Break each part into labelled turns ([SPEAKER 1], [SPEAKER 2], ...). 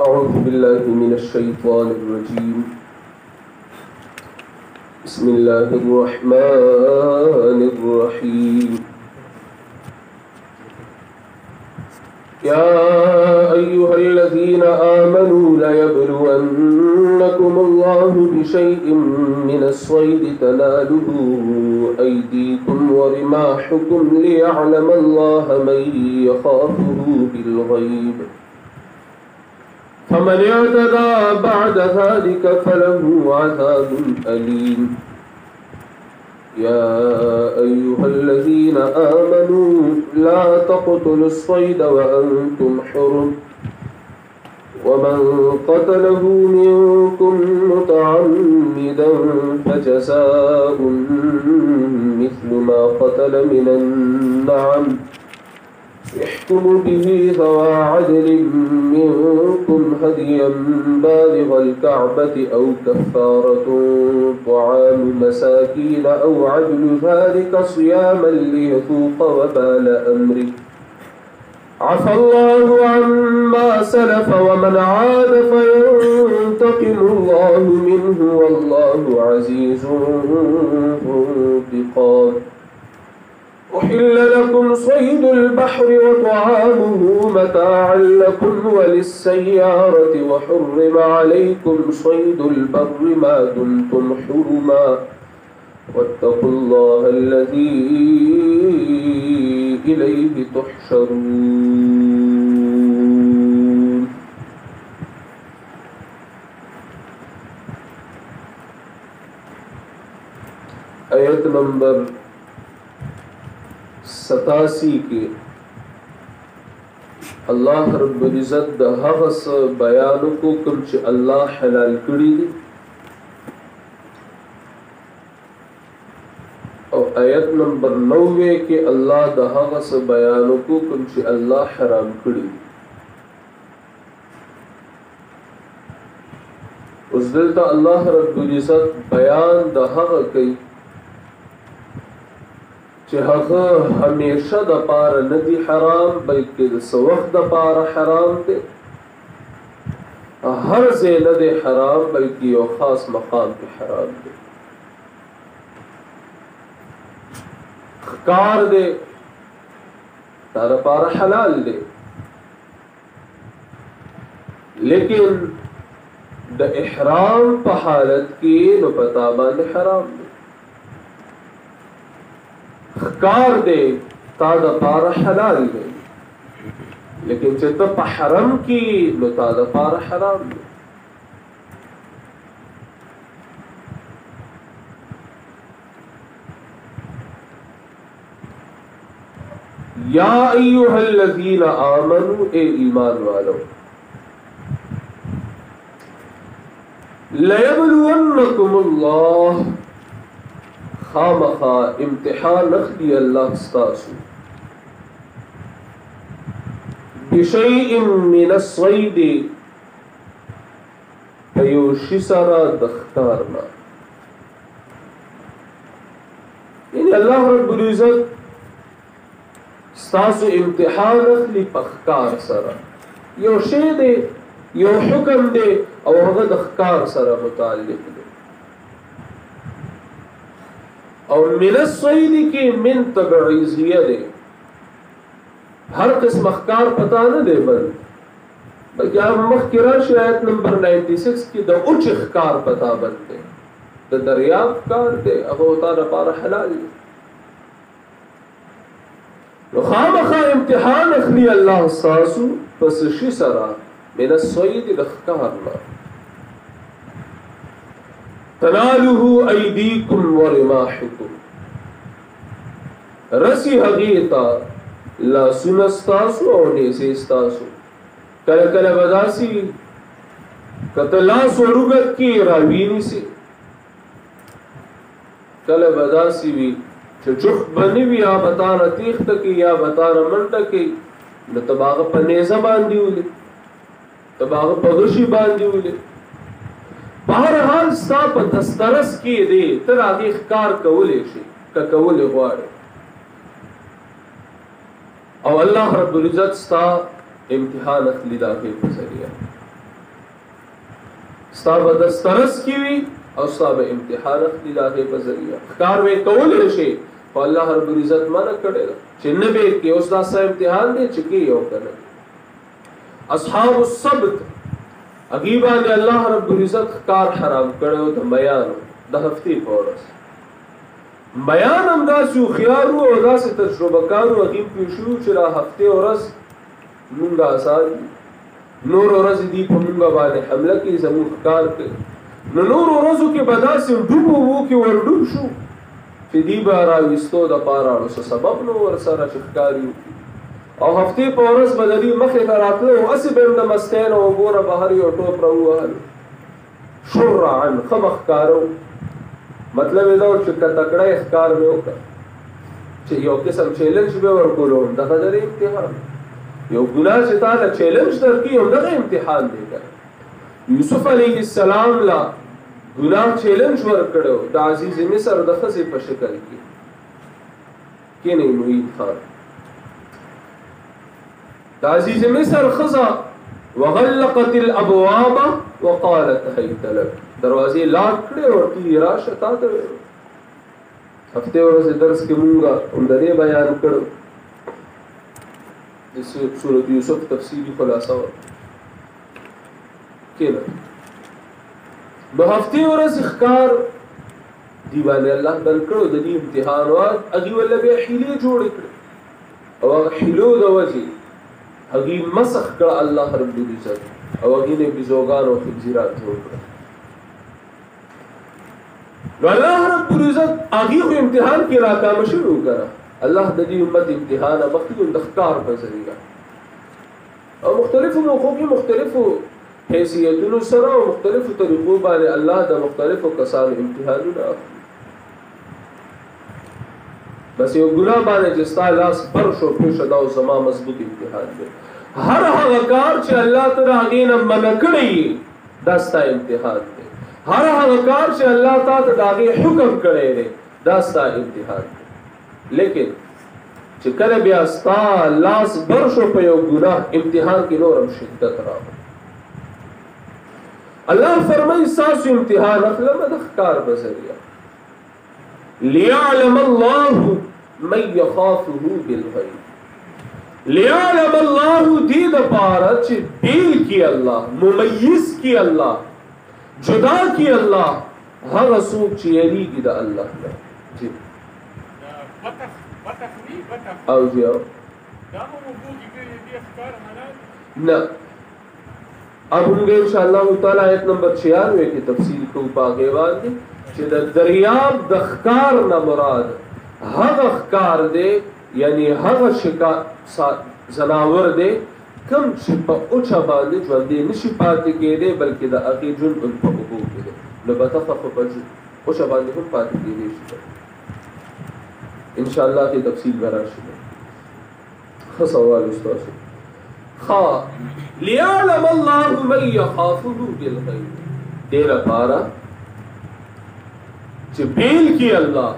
[SPEAKER 1] أعوذ بالله من الشيطان الرجيم بسم الله الرحمن الرحيم يا أيها الذين آمنوا ليبلونكم الله بشيء من الصيد تناله أيديكم ورماحكم ليعلم الله من يخافه بالغيب فمن اعتدى بعد ذلك فله عذاب أليم يا أيها الذين آمنوا لا تقتلوا الصيد وأنتم حرم ومن قتله منكم متعمدا فجزاء مثل ما قتل من النعم يحكم به ذوى عدل منكم هديا بالغ الكعبة أو كفارة طعام مساكين أو عدل ذلك صياما ليذوق وبال أمره عفى الله عما سلف ومن عاد فينتقم الله منه والله عزيز ذو انتقام أحل لكم صيد البحر وطعامه متاعا لكم وللسيارة وحرم عليكم صيد البر ما دمتم حرما واتقوا الله الذي إليه تحشرون. آیت نمبر 87 کے اللہ رب العزت د هغه څه بیان کو کوم چې الله حلال کړی دي او آیت نمبر 90 کې الله د هغه څه بیان کو کوم چې الله حرام کړی دي. اوس دلته الله رب العزت بیان د هغه کوي چې هغه همیشه د پاره نه دي حرام بلکې د څه وخت د پاره حرام دي. هر ځای نه دي حرام بلکې یو خاص مقام کې حرام دي. ښکار دی دا د پاره حلال دی لیکن د احرام په حالت کې نو پتا باندې حرام دی. ښکار دی تا د پاره حلال دی لیکن چې ته په حرم کې نو تا د پاره حرام دی. یا ایها الذین آمنوا اے ایمان والو لیبلونکم اللہ خامخا امتحان نخلی اللہ ستاسو بشیء من الصید پیوشی سرا دختارنا یعنی اللہ رب العزت ستاسو امتحان اخلی پخکار سرا یو شی دے یو حکم دے او هغه د ښکار سره متعلق دی او من الصید کی من تبعیضیه دی هر قسم ښکار پتا نه دی بلکې مخکې راشي آیت نمبر 96 کی د اوچ ښکار پتا بند دی د دریاب ښکار دی هغه تا لپاره حلال دی. نو خامخا امتحان اخلی الله ستاسو پس شي سره من الصید د ښکارنا تناله ایدیکم ورماحکم رسی حقیقتا لاسونه ستاسو او نیزې ستاسو کله کله بداسي کته لاس ورغت کی راویني سي کله بداسي وی چې چخ بنی وی یا بتانه تیخت کی یا بتانه منټه کی نو تباغه په نیزه باندې ولې تباغه په غشي باندې ولې بهرحال ستا په دسترس کې دی تر هغه ښکار کولې شي کولې غواړي او الله رب العزت ستا امتحان اخلي داخل په ذریعہ ستا به دسترس کې وي او ستا به امتحان اخلي د هغې په ذریعه ښکار به یې کولی شي خو الله رب العزت منع کړی ده چې نه به یې کې اوس دا ستا امتحان دی چې کې یو که نه اصحاب السبت هغې باندې الله رب العزت ښکار حرام کړی و د میانو د هفتې په ورځ بیان هم داسې هوښیار وو او داسې تجربه کار وو هغې پوه شوي چې دا هفتې ورځ مونږ آسان دي نور ورځې دي په مونږ باندې حمله کوي زموږ ښکار کوي نو نور ورځو کې به داسې ډوب وو کې ورډوب شو چې دي به راویستو دپاره نو څه سبب نو ورسره چې ښکار یې وکړي او هفتې په ورځ به د دوی مخې ته راتله او هسې به یې د مستۍ نه اوبو نه بهر یو ټوپ راووهلو شرعا ښه به ښکاره مطلب یې دا و چې که تکړه یې ښکار مې وکړه چې یو قسم چیلنج به ورکولو همدغه درې امتحان یو ګناه چې تا له چیلنج درکړي همدغه امتحان دی که یوسف علیه السلام له ګناه چیلنج ورکړی و د عزیز مصر د ښځې په شکل کې کینی معید خان د عزیز مصر ښځه وغلقت الابواب وقالت هیت لک دروازې لاک کړې ورته یې راشه تا ته هفتې ورځې درس کې مونږ همدغې بیان کړو د سورت یوسف تفصیلي خلاصه وه کېنه نو هفتې ورځې ښکار دې باندې الله بند کړو د دې امتحانات هغې ورله بیا حیلې جوړې کړې او هغه حیلو د وجې هغې مسخ کړه الله رب العزت او هغې نه بیزوګان او خنزیرات جوړ کړه نو الله رب العزت هغې خو امتحان کې راکامه شوي وکړه الله د دې امت امتحان مخکې د ښکار په ذریعه او مختلفو موقعو کې مختلفو حیثیتونو سره او مختلفو طریقو باندې الله د مختلفو کسانو امتحانونه اخلي بس یو ګناه باندې چې ستا لاس بر شو پېښه دا اوس زما مضبوط امتحان دی هر هغه کار چې الله ته د هغې نه منع کړی دا ستا امتحان دی هر هغه کار چې الله تا ته د هغې حکم کړی دی دا ستا امتحان دی لیکن چې کله بیا ستا لاس بر شو په یو ګناه امتحان کې نور هم شدت راغی الله فرمایي ستاسو امتحان اخلمه د ښکار په ذریعه ليعلم الله من يخافه بالغیب ليعلم الله دې دپاره چې بیل کړي الله ممیز کړي الله جدا کړي الله هغه څوک چې یریږي د الله نه او جی او نه اب ہم انشاءاللہ تعالی آیت نمبر 96 کی تفصیل کو پاگے باندې چې د دریاب د ښکار نه مراد هغه ښکار دی یعنی هغه شکار زناور دی کوم چې په اوچه باندې ژوندی نشي پاتې کېدی بلکې د هغې ژوند په اوبو کې دی نو بطخه خو په اوچه باندې هم پاتې کېدی شي انشاءاللہ کی تفصیل براشي ښه سوال استاسو ليعلم الله من يخافه بالغیب دې لپاره چې بیل کړي الله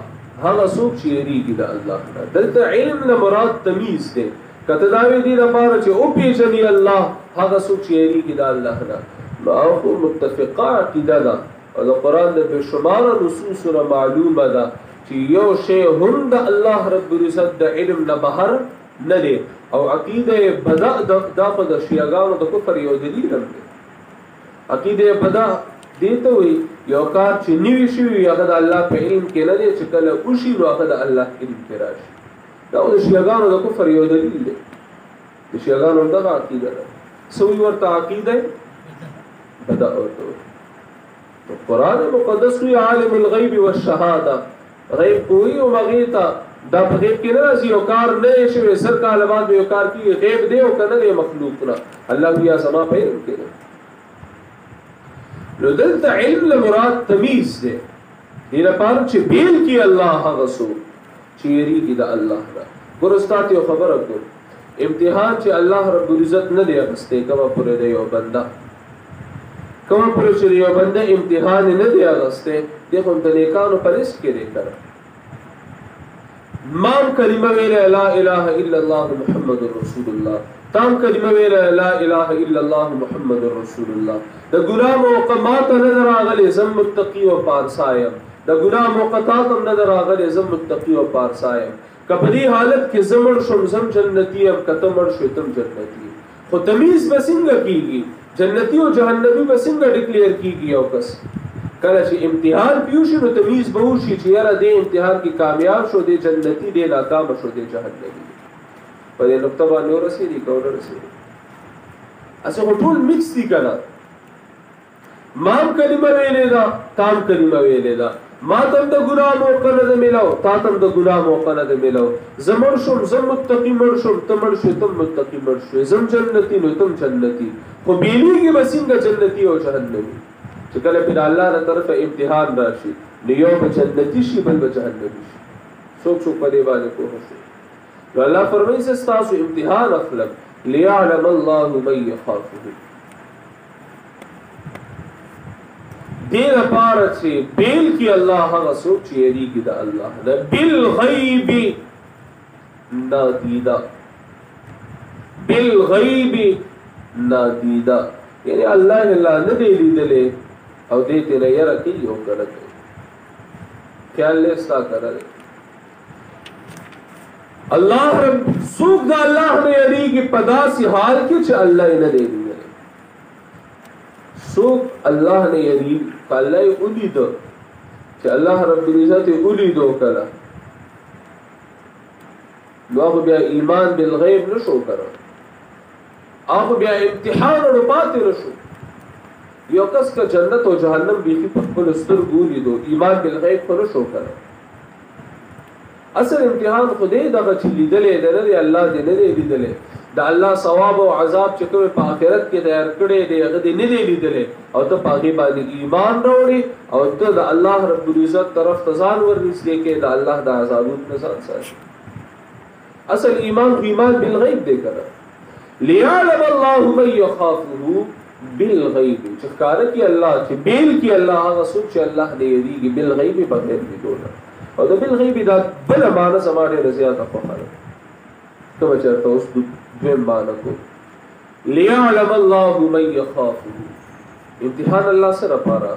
[SPEAKER 1] هغه څوک چې یریږي د الله نه دلته علم نه مراد تمیز دی کته دا وی دې لپاره چې او پیژني الله هغه څوک چې یریږي د الله نه نو خو متفقه عقیده ده او د قرآن د بشمار نصوص سره معلومه ده چې یو شی هم د الله رب العزت د علم نه بهر نه دی او عقیده بدا دا په د شیعاګانو د کفر یو دلیل هم دی عقیده بدا دې ته وایي یو کار چې نوي شوي هغه د الله په علم کې نه دی چې کله وشي نو هغه د الله علم کې راشي دا د شیعاګانو د کفر یو دلیل دی د شیعاګانو دغه عقیده ده څه وایي ورته عقیده بدا ورته قرآن مقدس وی عالم الغیب والشهاده غیب کوئی او مغیتا دا په غیب کې نه راځي یو کار نه شوی سر کاله بعد یو کار کې غیب دی او کنه دی مخلوق نه الله بیا سما په علم کې نو دلته علم له مراد تمیز دی دې لپاره چې بیل کې الله هغه څوک چې یریږي د الله نه ګورستات یو خبره کوم امتحان چې الله رب العزت نه دی اخیستی کومه پورې دی یو بنده کوم پر چې یو بنده امتحان نه دی اغسته د کوم د نیکانو په لست کې دی کړه مام کلمه ویله لا اله الا الله محمد رسول الله تام کلمه ویله لا اله الا الله محمد رسول الله د ګناه موقمات نظر اغلی زم متقی او پارسایم د ګناه موقتات نظر اغلی زم متقی او پارسایم کپدی حالت کې زمړ شم زم جنتی ام کتمړ شو تم جنتی خو تمیز بسنګ کیږي جنتی او جهنمی بسنګ ډیکلیئر کیږي او کس کله چې امتحان پیوشي نو تمیز به وشي چې یاره دې امتحان کې کامیاب شو دې جنتی دې ناکام شو دې جهنمی په دې نقطه باندې ورسېږي کوله رسېږي اسه ټول مکس دي کنه مام کلمه ویلې دا تام کلمه ویلې دا ما تم د ګناه موقع نه ملاو تا تم د ګناه موقع نه ملاو زمر شم زم متقی مر شم تمر شو تم متقی مر شو زم جنتی نو تم جنتی خو بیلیږي بسنګ جنتی او جهنمی چې کله په الله تعالی طرفه امتحان راشي نو یو به جنتی شي بل به جهنمی شي څوک څوک په دې باندې کوه نو الله فرمایي چې تاسو امتحان اخلم ليعلم الله من يخافه دې لپاره چې بیل کی الله هغه څوک چې یریږي د الله نه بالغیب نادیدا بالغیب نادیدا یعنی الله نه دی لیدلې او دې ته نه یره کوي او کوي خیال له ستا کوي الله رب سوق دا الله نے یریږي پداسي حال کې چې الله نه دی لیدلې سوق الله نے یریږي الله اولید چې الله رب العزت اولید وکړه نو بیا ایمان بالغیب نشو کړو هغه بیا امتحان او پاتې نشو یو کس کا جنت او جهنم بیخي په خپل سترګو لیدو ایمان بالغیب خو نشو کړو اصل امتحان خدای دغه چې لیدلې درې الله دې نه لیدلې د الله ثواب او عذاب چې کوم په آخرت کې تیار کړي دی هغه دې نه لیدلې او ته پاګې باندې ایمان وروړي او ته د الله رب العزت طرف ته ځان ورنږدې کې د الله د عذابونو نه ځان ساتي اصل ایمان بالغیب دی کړه ليعلم الله من يخافه بالغیب چې کار کې الله چې بیل کې الله هغه څوک چې الله دې یریږي بالغیب بغیر دې دونه او د بالغیب دا بل معنا سماړي رضیات په خاله ته چرته اوس دویم معنا کو ليعلم الله من يخافه امتحان الله سره پاره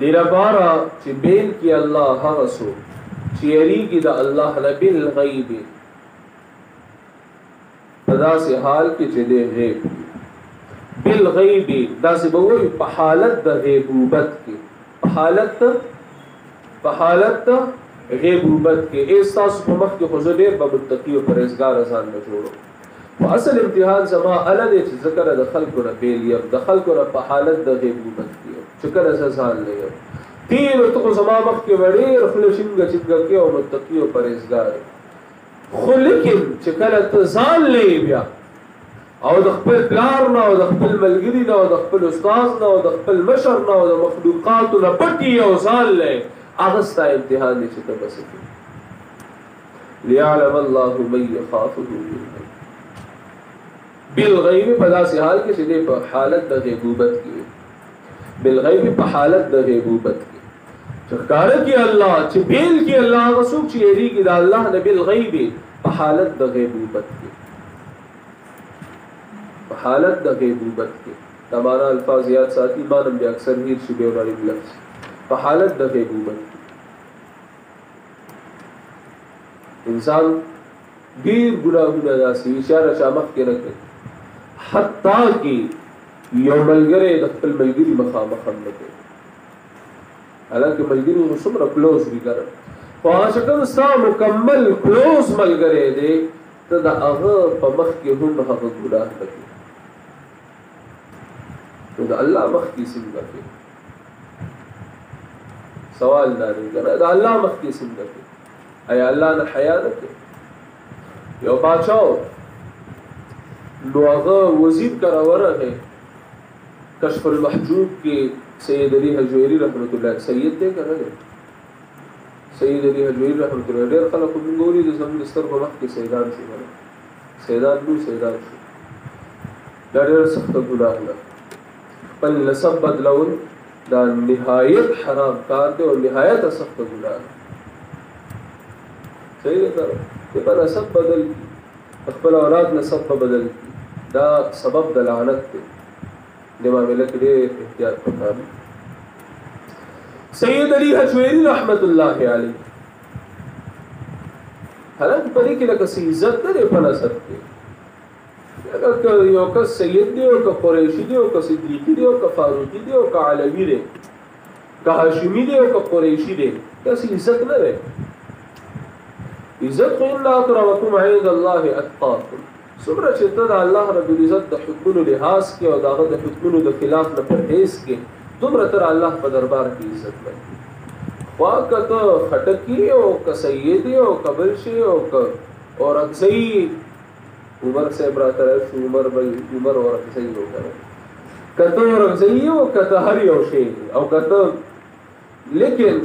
[SPEAKER 1] ډیر پاره چې بیل کې الله هغه څوک چې یریږي د الله بالغیب پداسې حال کې چې دې غیب بالغیب داسې به وي په حالت د غیبوبت کې په حالت غیبوبت کې احساس په مخ کې خو ډېر به متقی او پرهیزګار ځان نه جوړو او اصل امتحان زما اله دې چې ذکر د خلکو نه بیل یم د خلکو نه په حالت د غیبوبت کې چې کله ځان نه یم تیر ته زما مخ کې وړې خپل شینګه کې او متقی او پرهیزګار خو لیکن چې کله ته ځان لې بیا او د خپل پلار نه او د خپل ملګری نه او د خپل استاد نه او د خپل مشر نه او د مخلوقاتو نه پټي او ځان لې هغه ستا امتحان دي چې ته بس کې ليعلم الله من يخافه بالغیب په داسې حال کې چې په حالت د غیبوبت کې بالغیب په حالت د غیبوبت کې ښکار کې الله چې بیل کې الله رسول چې یریږي د الله نه بالغیب په حالت د غیبوبت کې په حالت د غیبوبت کې تمہارا الفاظ یاد ساتي مانم بیا اکثر هیر شي به وړي لفظ په حالت د غیبوبت کې انسان ډیر ګناهونه داسي اشاره شامخ کې نه کوي حتی کې یو ملګری د خپل ملګری مخامخ نه کوي حالانکه ملګری نو څومره کلوز وي ګره په هغه شکل ستا مکمل کلوز ملګری دی ته د هغه په مخ کې هم هغه ګناه نه کوي نو د الله مخ کې څنګه کوي سوال دا دی د الله مخ کې څنګه کوي ایا الله نه حیا نه کوي یو بادشاہ نو هغه وزیر کرا ورغه کشف المحجوب کې سید علی حجویری رحمت الله سید دې کړه سید علی حجویری رحمت الله ډېر خلک موږ ګوري د زموږ ستر په وخت کې سیدان شو سیدان شو دا ډېر سخت ګناه ده بل نسب بدلول دا نهایت حرام کار دی او نهایت سخت ګناه صحیح ده په نسب بدل کی خپل اولاد نسب په بدل کی دا سبب د لعنت دی د معاملې کې ډېر احتیاط وکړئ سید علی حجویری رحمت الله علیه حالانکه په دې کې لکه څه عزت نه دی په نسب کې اگر یو کس سید دی او که قریشي دی او که صدیقي دی او که فاروقي دی او که علوي دی که هاشمي دی او که قریشي دی داسې عزت نه دی عزت خو ان اکرمکم عند الله اتقاکم څومره چې ته د الله رب العزت د حکمونو لحاظ کې او د هغه د حکمونو د خلاف نه پرهیز کې دومره تر الله په دربار کې عزت لري خوا که ته خټکي او که سیدي او که بل شي او که اورکزی عمر صاحب راته راشي عمر اورکزی وکړه که ته اورکزی او که ته هر یو شی او که ته لیکن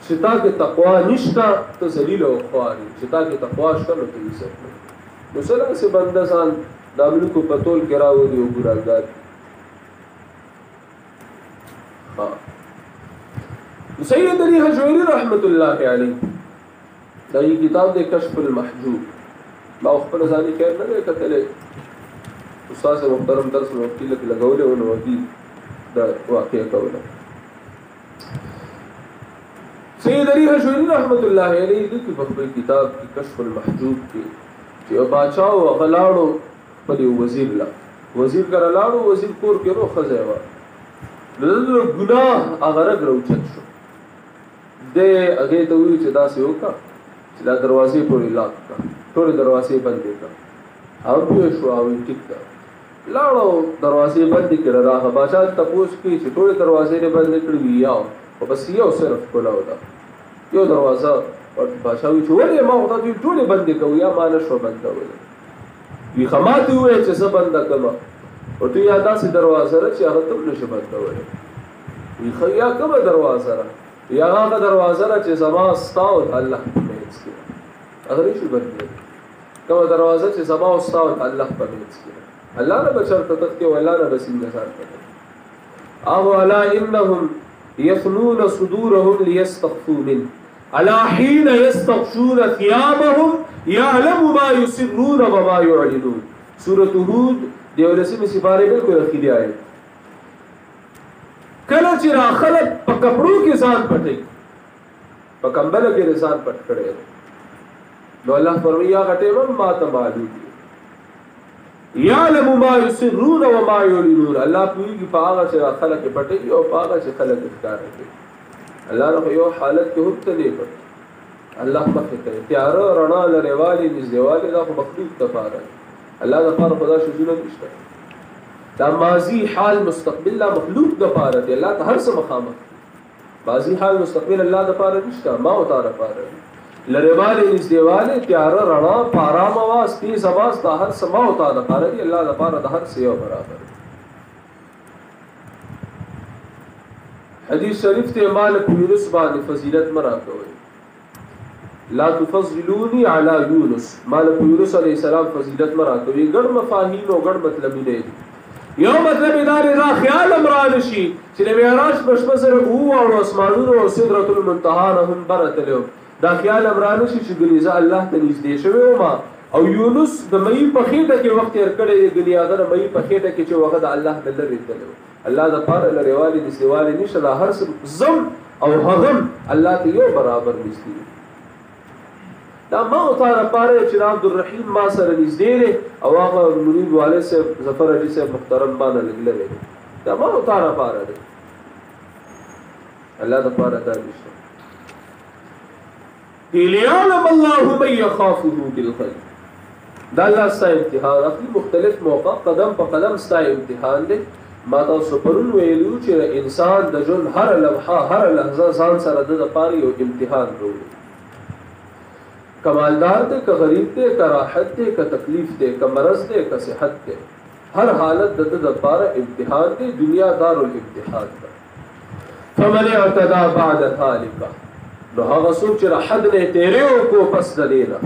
[SPEAKER 1] چې تا کې تقوا نشته ته ذلیل او خواري چې تا کې تقوا شته نو ته عزت نه نو سره سه بنده ځان د ملکو په تول کې راوړي او ګناهګار سید علی حجویری رحمت الله علیه دا یی کتاب د کشف المحجوب ما خپل ځاني خیر نه کتلې استاد محترم درس نو وکیل کې لګولې او نو وکیل دا واقعیا کوله سید علی حجویری رحمت الله علیه د خپل کتاب کې کشف المحجوب کې چې بادشاہ او غلاړو په وزیر لا وزیر کړلاړو وزیر کور کې روخ ځایوا د ګناه هغه راغوچت شو د هغه ته وی چې دا څه وکړه چې دا دروازې پورې لاک کړه ټول دروازې بندې کړه او په شو او ټیک کړه لاړو دروازې بندې کړه راغه بادشاہ تپوس کې چې ټول دروازې نه بندې کړې وی او بس یو صرف کولاو دا یو دروازه او بادشاہ وی چې ولې ما خدای دې ټول بندې کوي یا ما نه شو بندول وی خماته وې چې څه بند کړه او ته یا داسې دروازه را چې هغه تم نشي بندولی وی خیا کومه دروازه را یا هغه دروازه را چې زما استاو الله په منځ کې هغه نشي بندولی کومه دروازه چې زما استاو الله په منځ کې الله نه بشرط تک ولا نه بسنګ سره او الا انهم يثنون صدورهم ليستخفوا منه الا حين يستغشون ثيابهم يعلم ما يسرون وما يعلنون سورة هود دیولسی میں سپارے بالکل اخیری آئے کله چې را خلق په کپړو کې ځان پټي په کمبل کې ځان پټ کړي نو الله فرمایا غټه ما ته معلوم دي یعلم ما يسرون وما يعلنون الله پوری په هغه چې را خلق پټي او په هغه چې خلق ښکار کوي الله نو یو حالت کې هوت نه پټ الله مخ ته تیار رڼا لريوالي نږدېوالي دا مخلوق تفاره الله د پاره خدا شذونه نشته دا ماضی حال مستقبل لا مخلوق د پاره دی الله ته هر څه مخامخ ماضی حال مستقبل الله د پاره نشته ما او تعالی پاره لریواله نږدېواله تیار رڼا پارام आवाज تیز आवाज دا هر څه ما او تعالی پاره دی الله د پاره د هر څه یو برابر حدیث شریف ته مالک یونس باندې فضیلت مرا کوي لا تفضلوني على يونس مالک یونس علیہ السلام فضیلت مرا کوي ګڼ مفاهیم او ګڼ مطلب نه یو مطلب ادار را خیال امران شي چې د معراج بشپسر او اسمانونو او سدرۃ المنتهى هم برتلو دا خیال امران شي چې ګلیزه الله ته نږدې شوی او ما او یونس د مې په خېټه کې وخت تیر کړی ګلیاده مې په خېټه کې چې وخت الله د لری تلو الله د پاره لريوالي د سیوالي نشه لا هر زم او هغم الله ته یو برابر نشي دا ما او تعالی پاره چې عبدالرحیم ما سره نږدې دی او هغه مرید والد صاحب ظفر حاجی صاحب محترم باندې لګلې دا ما او تعالی پاره دی الله د پاره دا نشته ليعلم الله من يخافه بالغيب دا الله ستاسو امتحان اخلي مختلف موقع قدم په قدم ستاسو امتحان دی ما تاسو پرون ویلو چې انسان د ژوند هر لمحه هر لحظه ځان سره د پاره یو امتحان وروړي کمالدار دے کا غریب دے کا راحت دے کا تکلیف دے کا مرض دے کا صحت دے ہر حالت د پاره امتحان دے دنیا دار الامتحان دا فمن اعتدى بعد ذلك نو هغه څوک چې حد نه تیرې او کو پس دینا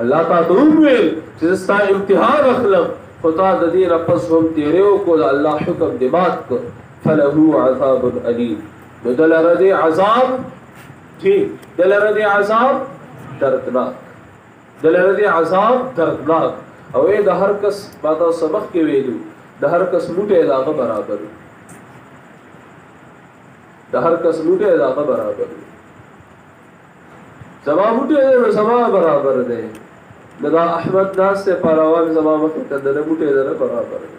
[SPEAKER 1] الله تعالی ویل چې ستا امتحان اخلم خدا د دې را پس هم تیرې او کو الله حکم دی مات کو فله عذاب الیم نو دلره دی عذاب جی دلره دی عذاب دردناک دلته عذاب دردناک او د هر کس باندې سبق کې ویلو د هر کس موټه داغه برابر د هر کس موټه داغه برابر زما موټه زما برابر دی دا احمد ناس سے پاراوان زما مخ ته د موټه دره برابر دی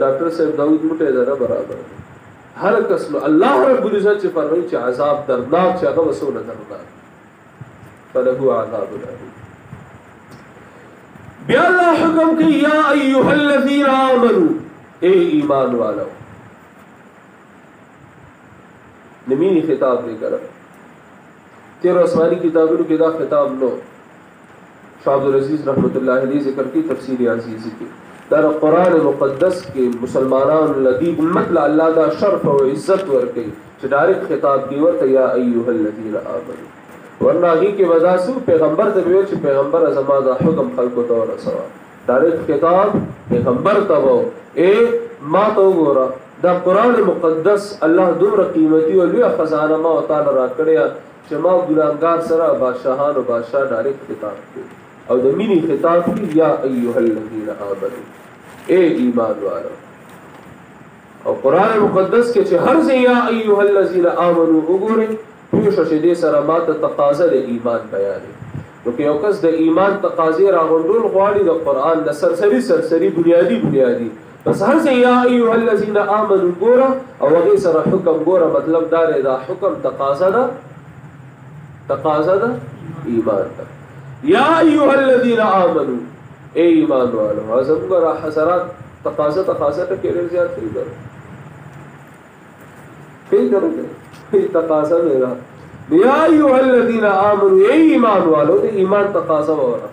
[SPEAKER 1] ډاکټر صاحب داود موټه دره برابر دی هر کس الله رب العزت چې فرمایي چې عذاب دردناک چې هغه وسونه دردناک فله عذاب الیم بیا الله حکم کوي یا ایها الذین آمنوا اے ایمان والو نمینی خطاب دے کر تیر آسمانی کتابوں کے دا خطاب نو شاہ عبدالعزیز رحمت اللہ علیہ ذکر کی تفسیر عزیزی کی در قرآن مقدس کے مسلمانان لدی امت اللہ دا شرف و عزت ورکی چھ ڈائریکٹ خطاب کی ورک یا ایوہ الذین آمنوا ورنہ ہی کے وجہ سے پیغمبر تبیو چھ پیغمبر ازما دا حکم خلقو تو رسوا ڈائریکٹ خطاب پیغمبر تبو اے ما تو گورا دا قرآن مقدس اللہ دومره قیمتي او لوی خزانه ما تعالی را کړیا چې ما ګلانګار سره بادشاہان او بادشاہ ډایرکټ خطاب کوي او د مینی خطاب کی یا ایها الذین آمنوا اے ایمان والو او قرآن مقدس کې چې هر ځای یا ایها الذین آمنوا وګورئ پوه شئ دې سره ماته تقاضا د ایمان بیانې نو که یو کس د ایمان تقاضې راغونډول غواړي د قرآن د سرسری بنیادی بس هر څه یا ایها الذین آمنوا ګوره او هغه سره حکم ګوره مطلب دا دی دا حکم تقاضا ده ایمان ده یا ایها الذین آمنوا اے ایمان والو اعظم ګوره حسرات تقاضا ته کې ډېر زیات دی تقاضا میرا یا ایها الذین آمنوا اے ایمان والو د ایمان تقاضا وره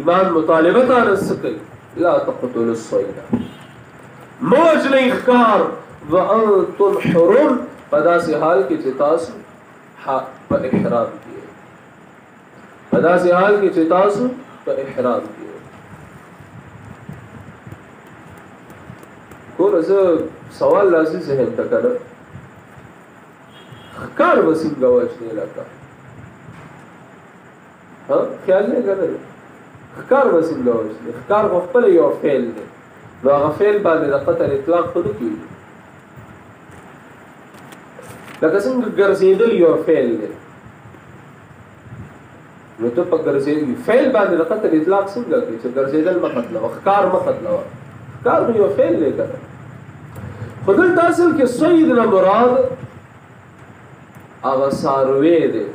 [SPEAKER 1] ایمان مطالبه تاسو کوي لا تقتلوا الصيد موج نه اخکار وانتم حرم پدا سے حال کې چې تاسو په احرام کې پدا سے حال کې چې تاسو په احرام کې کومه سوال لازم ذهن ته کړه اخکار وسیم گواش نه لکه ها خیال نه کړه اخکار وسیم گواش نه اخکار خپل یو فعل دی نو هغه فعل باندې د قتل اطلاق خود کیږي لکه څنګه ګرځیدل یو فعل دی نو ته په ګرځیدل فعل باندې د قتل اطلاق څنګه کوي چې ګرځیدل مطلب اخکار مطلب اخکار یو فعل دی کنه خدای تاسو کې صید نه مراد هغه ساروی دی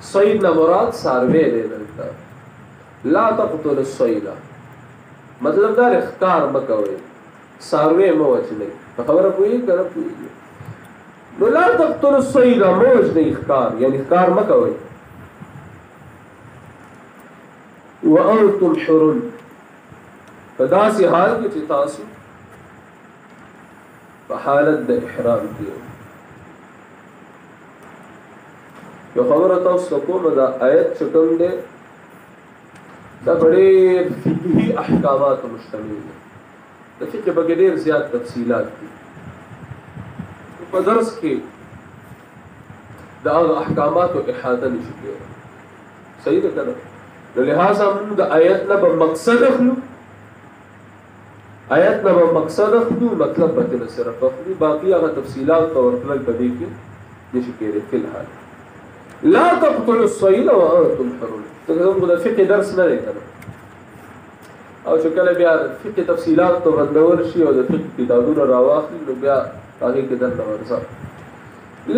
[SPEAKER 1] صید نه مراد ساروی دی دلته لا تقتل الصید مطلب دا اخکار مکوي ساروی مو وچلې خبره کوي کنه کوي نو لا تقتل الصید موج نه اخکار یعنی اخکار مکوي وانتم حرم فداسي حال کې چې تاسو په حالت د احرام کې یو خبره تاسو کومه دا آیت چې کوم دی دا بڑے فقهی احکامات مشتمل دي د فقه په ډېر زیات تفصیلات دي په درس کې دا احکامات او احاطه نشي کېږي صحیح ده کنه نو لہذا موږ د آیت نه په مقصد اخلو مطلب به نه صرف اخلو باقي هغه تفصیلات او ورکړل په دې کې نشي کېږي فی الحال لا تقتلوا الصيد وانتم حرم تقدم د فقه درس نه دی کنه او چې کله بیا فقه تفصیلات تو بدلول شي او د فقه کتابونو راواخلي نو بیا هغه کې درته ورځه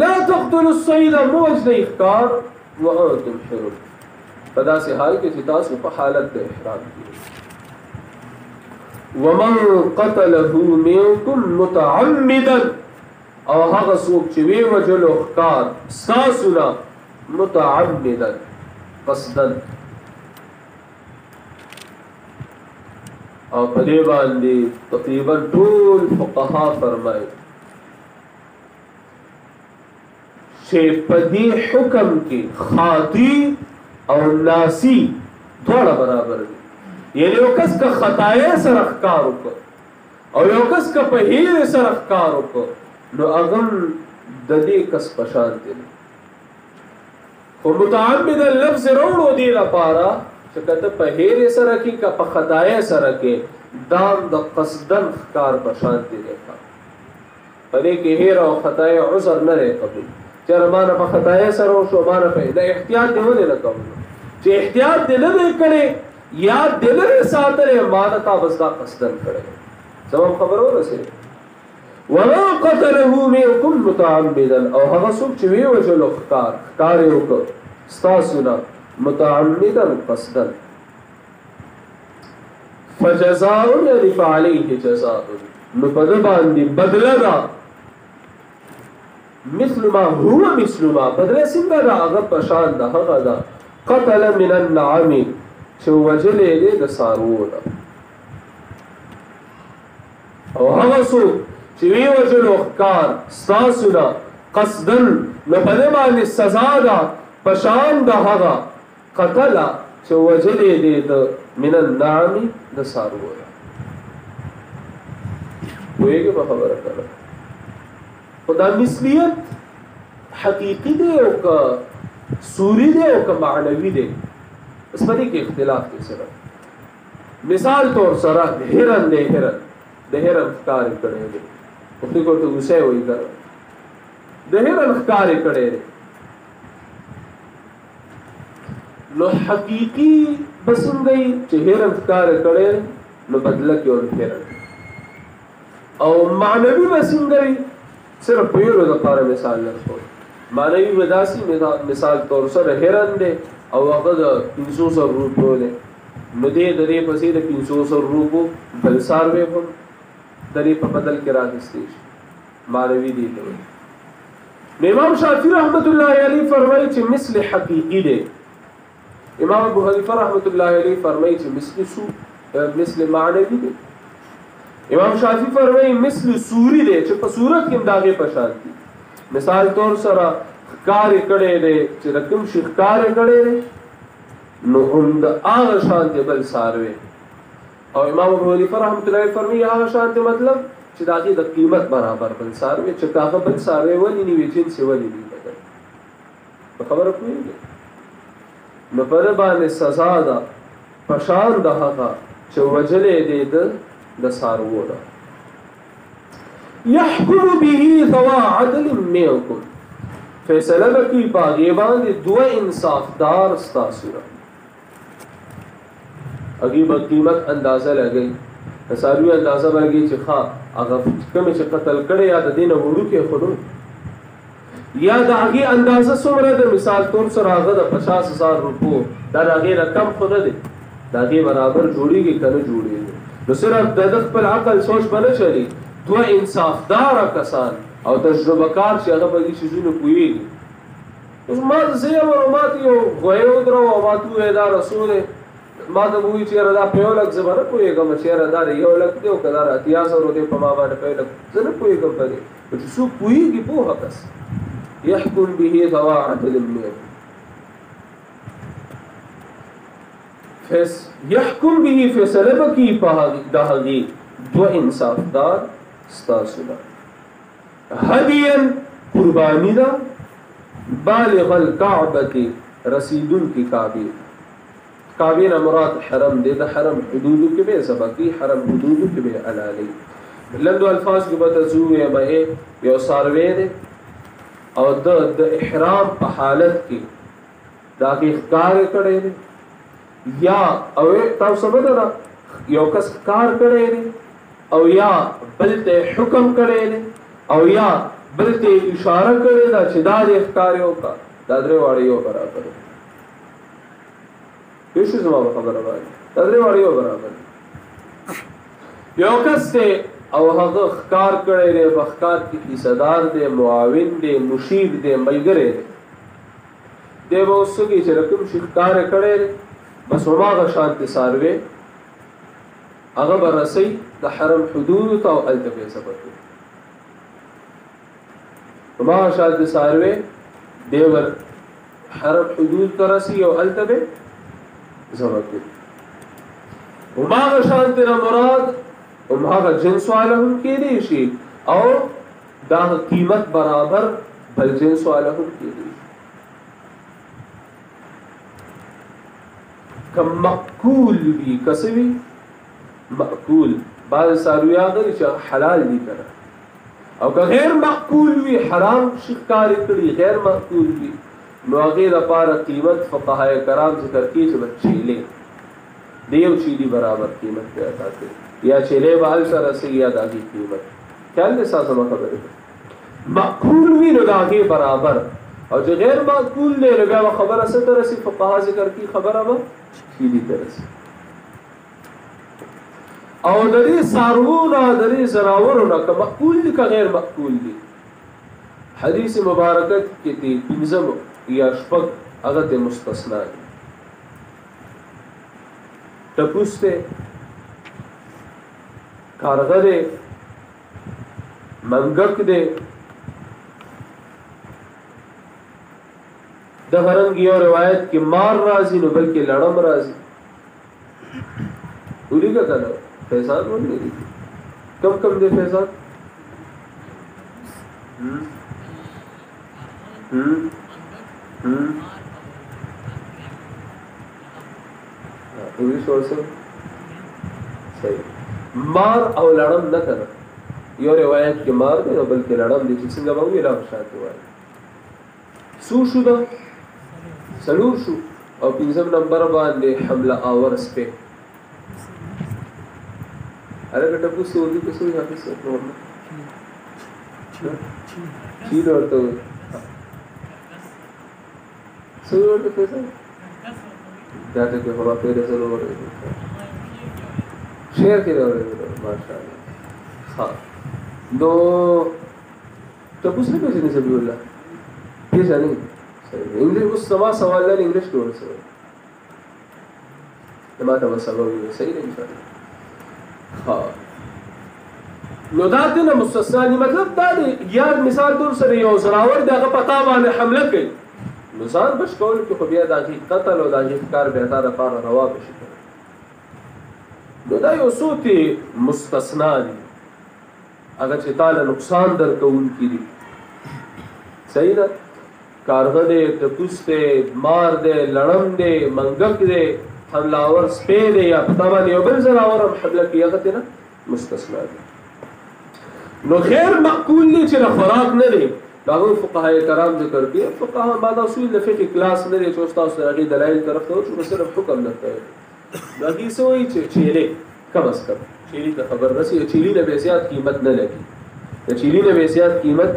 [SPEAKER 1] لا تقتلوا الصيد موج نه اخکار وانتم حرم پدا سے حال کې چې تاسو په حالت د احرام کې ومن قتله منكم متعمدا او هغه څوک چې وی وجلو اخکار ساسنا متعمدا قصدا او په دې باندې تقریبا ټول فقها فرمایي چې په دې حکم کې خاطی او ناسی دواړه برابر دي یعنی یو کس کا خطای سره اخکار وکړ او یو کس کا په هیله سره اخکار وکړ نو اغم د دې کس پشان دي خو متعمد لفظ روړو دی لپاره چې کته په هیر سره کې کا په خدای سره کې دام د قصدن ښکار په شان دی ښه پدې کې هیر او خدای عذر نه لري قبول چې رمانه په خدای سره او شو مانه په د احتیاط دی ونه لکو چې احتیاط دې نه کړي یا دل نه ساتره مانه تا بس دا قصدن کړي سبب خبرو رسېږي ولا قتله منكم متعمدا او هغه څوک چې وی وجلو ښکار یو کو استاسنا متعمدا قصدا فجزاء يعني فعليه جزاء نو په باندې بدله دا مثل ما هو مثل ما بدله څنګه دا هغه په شان دا هغه دا قتل من النعم چې وجلې دې د سارونه او هغه څوک چې وی وجلو ښکار ستاسونا قصدن نو په دې باندې سزا ده په شان د هغه قتل چې وجلې دې د من النعم د سارونه ویږي په خبره کړه خدا مثلیت حقیقی دی او که سوری دی او که معنوي دی اس باندې کې اختلاف دی سره مثال طور سره هرن دی هرن د هرن ښکار کړي دی په دې کوته وسه وي کړه د هرن ښکار کړي دی نو حقیقی بسنګي چې هرن ښکار کړي نو بدله کې اور هرن او معنوي بسنګي صرف په یو لپاره مثال لرو معنوي وداسي مثال طور سره هرن دی او هغه د 500 روپو دی نو دې درې پسې د 500 روپو بل ساروي هم درې په بدل کې راځي معنوي دی امام شافعي رحمت الله علیه فرمایي چې مثل حقيقي دی امام ابو حنیفه رحمت الله علیه فرمایي چې مثل معنوي دی امام شافعي فرمایي مثل سوري دی چې په صورت کې داغه پشان دي مثال طور سره ښکار کړي دی چې رقم شي ښکار کړي نو هم د هغه شان دی بل ساروي او امام ابو حنیفه رحمت الله علیه فرمایي هغه شان دی مطلب چې داغه د قیمت برابر بل ساروي چې هغه بل ساروي ولې نیوي چې ولې نیوي په خبره کوي نو پر باندې سزا ده پشان د هغه چې وجلې دی د سارونه يحكم به ذو عدل منكم فیصله وکي باغی باندې دوه انصافدار استاسره اگی با قیمت اندازه لګي ساروي اندازه ورګي چې ښا هغه کوم چې قتل کړي یا د دینه وړو کې خورو یا د هغه اندازه څومره د مثال طور سره هغه د 50000 روپو دا هغه رقم خود دی دا هغه برابر جوړیږي کنه جوړیږي نو صرف د خپل عقل سوچ بنه چلی دوه انصافدار کسان او تجربه کار چې هغه به شي زونه کوي اوس ما زه ورمات یو غویو درو او ماتو دا رسول ما ته وی چې ردا په یو لک زبره کوی کوم چې ردا یو لک دی او کدار اتیاس ورو دی په ما باندې په لک زنه کوی کوم په دې چې سو کوی کی په حقس يحكم به ذو عدل منكم يحكم به فیصله کی په دهغي دو انصافدار استاسنا هديا قربانی دا بالغ الكعبه رسیدون کی کعبه نه مراد حرم دې د حرم حدود کې به سبقي حرم حدود کې به علالي لندو الفاظ کې به تزوې به یو ساروي دې او د احرام په حالت کې دا کې ښکار کړي یا او تاسو بدره یو کس ښکار کړي او یا بلته حکم کړي او یا بلته اشاره کړي دا چې دا ښکار یو کا دا درې واړی یو برابر پیش زما خبره وایي دا درې واړی یو برابر یو کس ته او هغه ښکار کړي دی بخکار کې حصدار دی معاون دی مشیر دی ملګری دی دی به اوسږي چې رقم شي ښکار کړي بس هغه شانت ساروي هغه برسي د حرم حدود ته او التفه سبب هغه شانت ساروي دیور حرم حدود ترسي او التفه سبب هغه شانت مراد هغه جنس والا هم کېدی شي او دا قیمت برابر بل جنس والا هم کېدی کم مأکول وی کسوی مأکول بعض سارویا غلی چې حلال دي کنه او که غیر مأکول وی حرام ښکار کړي غیر مأکول وی نو هغه لپاره قیمت فقهای کرام ذکر کوي چې چیلې دیو چیلی برابر قیمت په ادا کوي یا چیلې بال سره سي یا دغه قیمت خیال دې ساسه خبره مأکول وی نو دغه برابر او چې غیر مأکول دی نو بیا خبره ستر سي فقها ذکر کوي خبره به چیلی ترسي او د دې سارونه د دې زراورونه که مأکول دي که غیر مأکول دي حدیث مبارکت کې دي پنځم یا شپږ هغه ته مستثنا دي ټپوس ته کارغه دی منګک دی د هرنګ یو روایت کې مار راځي نو بلکې لړم راځي ولیکه کنه فیضان ولې دي کم کم دي فیضان انگلیش ورسره صحیح مار او لړم نه کنه یو روایت کې مار دی نو بلکې لړم دي چې څنګه به ویلا شاته وایي سو شو دا سلور شو او پنځم نمبر باندې حمله آور سپه هغه ټپو سوري په سوري حافظ نور نه چیل ورته سوري ورته پیسې دا ته په هوا پیدا سره ورته شیر کې راوړل ماشاءالله ها دو ټپو څه پیسې نه سبي الله پیسې نه انګلیش اوس سوال نه انګلیش کې ورسره ما ته وسلو صحیح ان شاء الله ها نو دا دنه مستثنا دي مطلب دا دی یار مثال تور سره یو زراور دغه پتا باندې حمله کوي نو ځان بچ کول کې خو بیا د قتل او د کار به تر لپاره روا بشي نو دا یو صوتي مستثنا دي اگر چې تعالی نقصان درکون کړي صحیح ده کارغه دې ټپوس دې مار دې لړم دې منګک دې حملاور سپه دې یا پتا باندې یو بل زراور حمله کوي هغه ته مستثنا دي نو غیر معقول دي چې خوراک نه دي دا هم فقهای کرام ذکر کوي فقها ما دا اصول د فقه کلاس نه دي چې استاد سره غي دلایل طرف ته چې صرف حکم نه کوي دا هیڅ وایي چې چیرې کم از کم چیرې ته خبر رسي چیرې نه به زیات قیمت نه لګي چیرې نه به زیات قیمت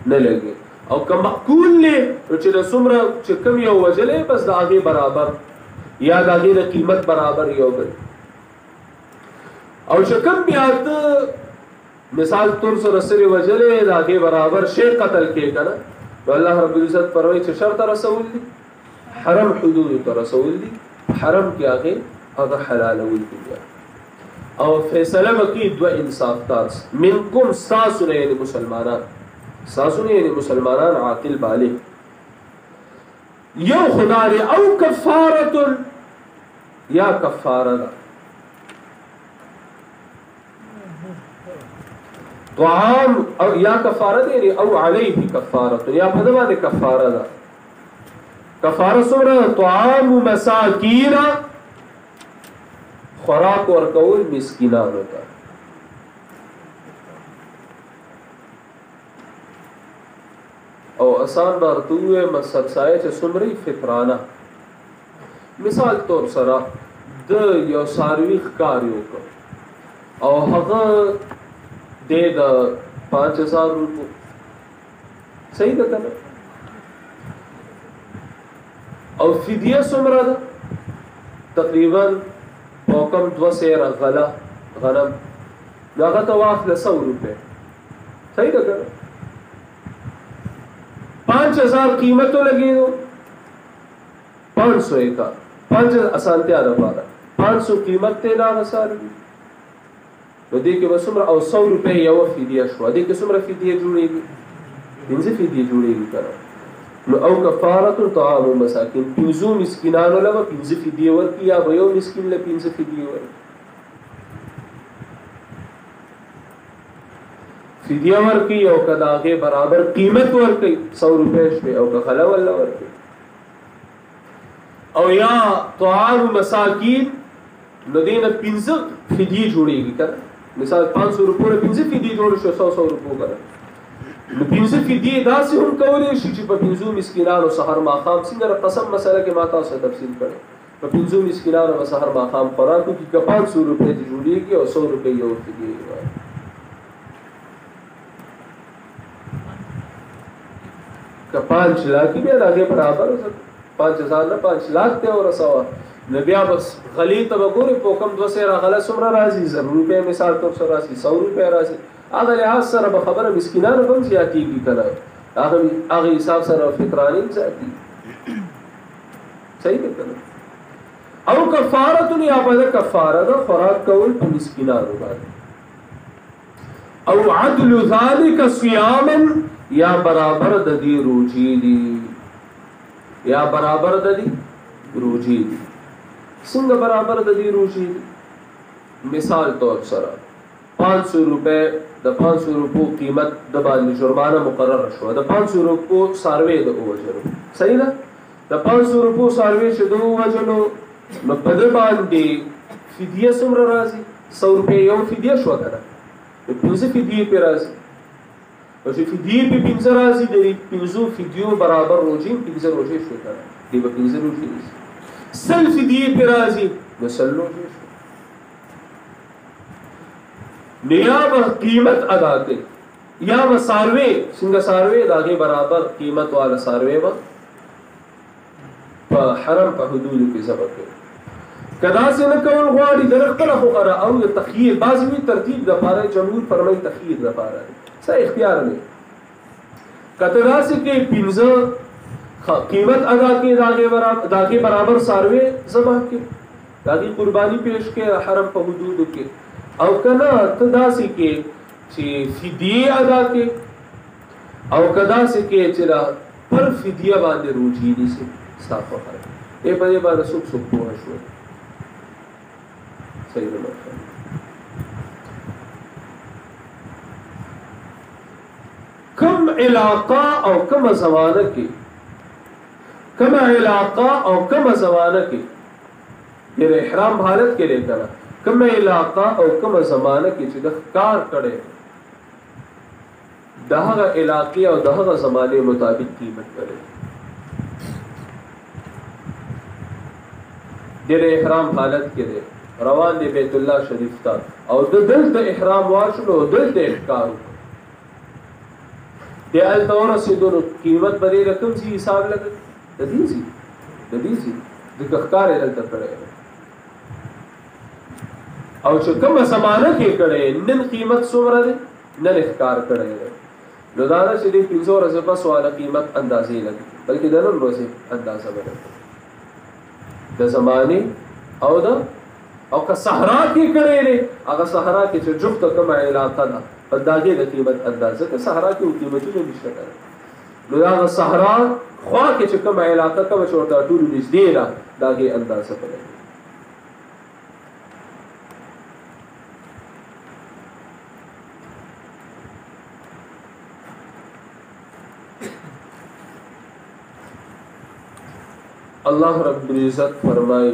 [SPEAKER 1] نه لګي او کم معقول له چې د څومره چې کم یو وجلې بس د هغه برابر یا د هغه د قیمت برابر یو بل او چې کم بیا ته مثال تور سره سره وجلې د هغه برابر شی قتل کې کنه والله رب العزت پروي چې شرط رسول دي حرم حدود ته رسول دي حرم کې هغه حلال ول دي او فیصله وکي دو انصاف تاس منکم ساسونه یعنی مسلمانان ساسونه یعنی مسلمانان عاقل بالغ یو خدای او کفاره یا کفاره طعام او یا کفاره دی او علیه کفاره یا په دغه باندې کفاره ده کفاره سره طعام مساکین خوراک ورکول مسکینانو ته او آسان برتوه مقصد سایه چې سمری فطرانه مثال طور سره د یو ساروی ښکار یو او هغه د 5000 روپو صحیح ده کنه او فدیه څومره ده تقریبا حکم 2 سیر غنم هغه ته واخله 100 روپے صحیح ده کنه 5000 قیمتو لګي نو 500 کا 5 اسانتیا ده پاره 500 قیمت ته نه وساري نو دې کې وسمره او 100 روپے یو فدیه شو دې کې څومره فدیه جوړيږي 15 فدیه جوړيږي کنه نو او کفاره طعام مساکین 15 مسکینانو له 15 فدیه ورکي یا یو مسکین له 15 فدیه ورکي فدیه ورکي او کداغه برابر قیمت ورکي 100 روپے شوي او غلا ولا ورکي او یا طعام مساکین نو دین 15 فدیه جوړیږي کنه مثال 500 روپو نه 15 فدیه جوړ شو 100 روپو کنه نو 15 فدیه داسې هم کولای شي چې په 15 مسکینانو سحر ماقام څنګه قسم مسله کې ما تاسو تفصیل کړو په 15 مسکینانو په سحر ماقام خوراکو کې 500 روپے دی جوړیږي او 100 روپے یو فدیه که 5 लाख به راغه برابر 5000 نه 5 लाख ته ورسوه نو بیا بس غلی ته وګوري په کوم 200 راغله سمره راځي 0 روپے مثال تور سره راځي 100 روپے راځي هغه لحاظ سره به خبره مسکینانو هم زیاتېږي کنه هغه حساب سره فطرانی زیاتې صحیح ده او کفاره یا په کفاره ده خوراک کول په مسکینانو باندې او عدل ذلك صياما یا برابر د دې روزي دي یا برابر د دې روزي دي څنګه برابر د دې روزي دي مثال طور سره 500 روپے د 500 روپو قیمت د باندې جرمانه مقرره شو د 500 روپو سروې د اوجرو صحیح ده د 500 روپو سروې چې د اوجنو نو په دې باندې فدیه څومره راځي 100 روپے یو فدیه شو کنه په 15 فدیه پر راځي او چې فدیه په 15 راځي د 15 فدیو برابر روزي 15 روزي شو کنه دی په 15 روزي سل فدیه پر راځي نو سل روزي نیاب قیمت ادا کے یا وہ ساروے سنگ ساروے داغے برابر قیمت والا ساروے با حرم پا حدود کی ضبط کے کدا سے نکول غواری درخ پر خقرہ او یہ تخییر بعضی بھی ترتیب دفارہ جمهور فرمائی تخییر دفارہ سا اختیار نہیں کدا سے کہ پنزہ قیمت ادا کے داغے برابر ساروے ضبط کے داغی قربانی پیش کے حرم پا حدود کے او کنا تداسی کې چې فدیه ادا کې او کداسی کې چې پر فدیه باندې روزي دي سي صافه خره په دې باندې څوک پوه شو صحیح ده کم علاقه او کم زمانه کې کم علاقه او کم زمانه کې د احرام حالت کې لیکل کم علاقہ او کم زمانہ کی چې د ښکار کړي دغه علاقې او دغه زمانه مطابق قیمت کړي د احرام حالت کې دی روان دی بیت الله شریف ته او د دلته احرام واچلو دلته ښکار د التور سیدو قیمت بری رقم سي حساب لګ د دې سي د ښکار دلته کړي او چې کومه زمانہ کې کړي نن قیمت څومره ده نن ښکار کړي نو دا چې دې 500 ورځې پس والا قیمت اندازې لګي بلکې د نن ورځې اندازه بدل د زمانه او که صحرا کې کړي نه هغه صحرا کې چې جفت کومه علاقه ده په داګه د قیمت اندازه کې صحرا کې قیمتونه نشته کړي نو دا صحرا خوا کې چې کومه علاقه کومه چورته ټول نږدې ده داګه اندازه بدل اللہ رب العزت فرمائی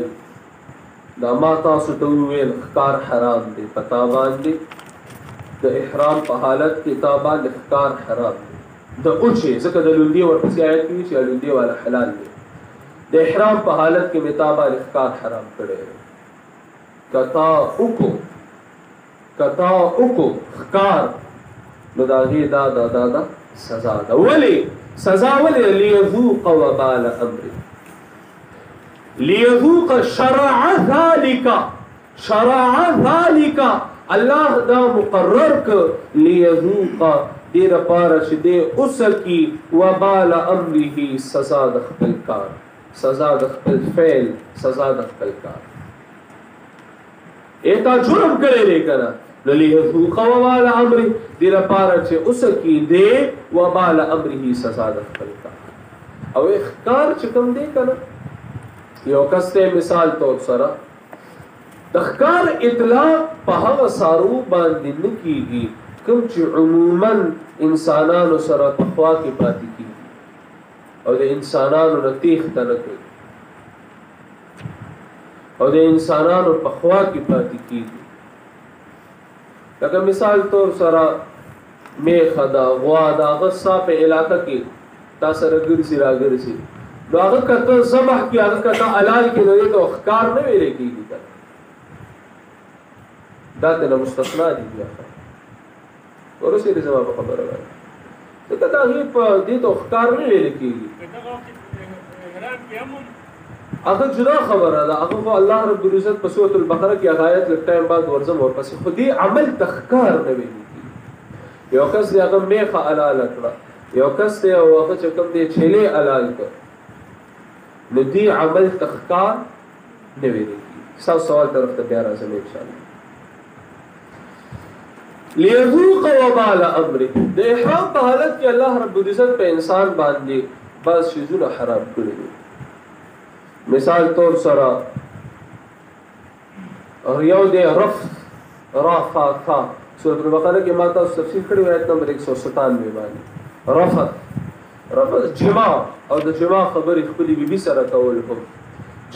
[SPEAKER 1] دا ما تاسو ته ویل ښکار حرام دی پتا باندې د احرام په حالت کې تابع ښکار حرام دی د اوچه ځکه د لوندي ورپسې آیت کې چې لوندي والا حلال دی د احرام په حالت کې متابع ښکار حرام کړي کتا اوکو ښکار نو دا غي دا سزا ده ولی سزا ولی ليذوق وبال امره لیذوق شرع ذالک اللہ دا مقرر ک لیذوق دیر پارا شدے اسکی وبال امره سزا د خپل کار سزا د خپل فعل سزا د خپل کار ایتا جرم کرے لے کنا لیذوق وبال امره دیر پارا چ اسکی دے وبال امره سزا د خپل کار او اخکار چکم دے کنا یو کسته مثال طور سره تخکار اطلاق په هغه سارو باندې نه کیږي کوم چې عموما انسانانو سره تقوا کې پاتې کیږي او د انسانانو نه تیښته نه کوي او د انسانانو په خوا کې پاتې کېږي. لکه مثال طور سره میخه ده، غوا ده، هغه ستا په علاقه کې تا سره ګرځي راګرځي، نو هغه که ته ذبح کړي، هغه که ته حلال کړي، نو دې ته ښکار نه ویلی کېږي. دا تېنه مستثنا دي. بیا ورسېدې زما په خبره باندې ځکه د هغې په دې ته ښکار نه ویلی کېږي. هغه جدا خبره ده. هغه خو الله رب العزت په سورة البقره کې هغه آیت لږ ټایم بعد ورځم ورپسې، خو دې عمل ته ښکار نه ویلی کېږي. یو کس دی هغه میخه حلاله کړه، یو کس دی او هغه چې کوم دی چیلې حلال کړ، نو دې عمل ته ښکار نه ویلی کېږي. ستاسو سوال طرف ته بیا راځم انشاءالله. لیذوق وبال امره، د احرام په حالت کې الله رب العزت په انسان باندې بعض شیزونه حرام کړي دي. مثال طور سره یو دی رفث، سورۃ البقره کې ما تاسو تفسیر کړی آیت نمبر 197 باندې. رفث جماع، او د جماع خبرې خپلې بیبي سره کول هم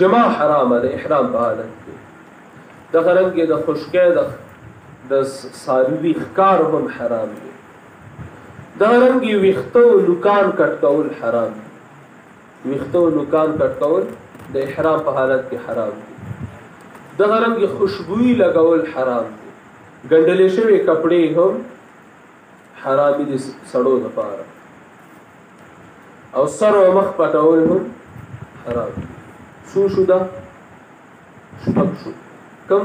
[SPEAKER 1] جماع حرامه د احرام په حالت کې. دغه رنګې د خشکۍ د څاروي ښکار هم حرام دی. دغه رنګې ویښته او نوکان کټ کول حرام دي. ویښته او نوکان کټ کول د احرام په حالت کې حرام دي. دغه رنګې خوشبويي لګول حرام دي. ګنډلې شوي کپړې هم حرامي دي سړو دپاره، او سر او مخ پټول هم حرام دي. څو شو دا؟ شپږ شو. کم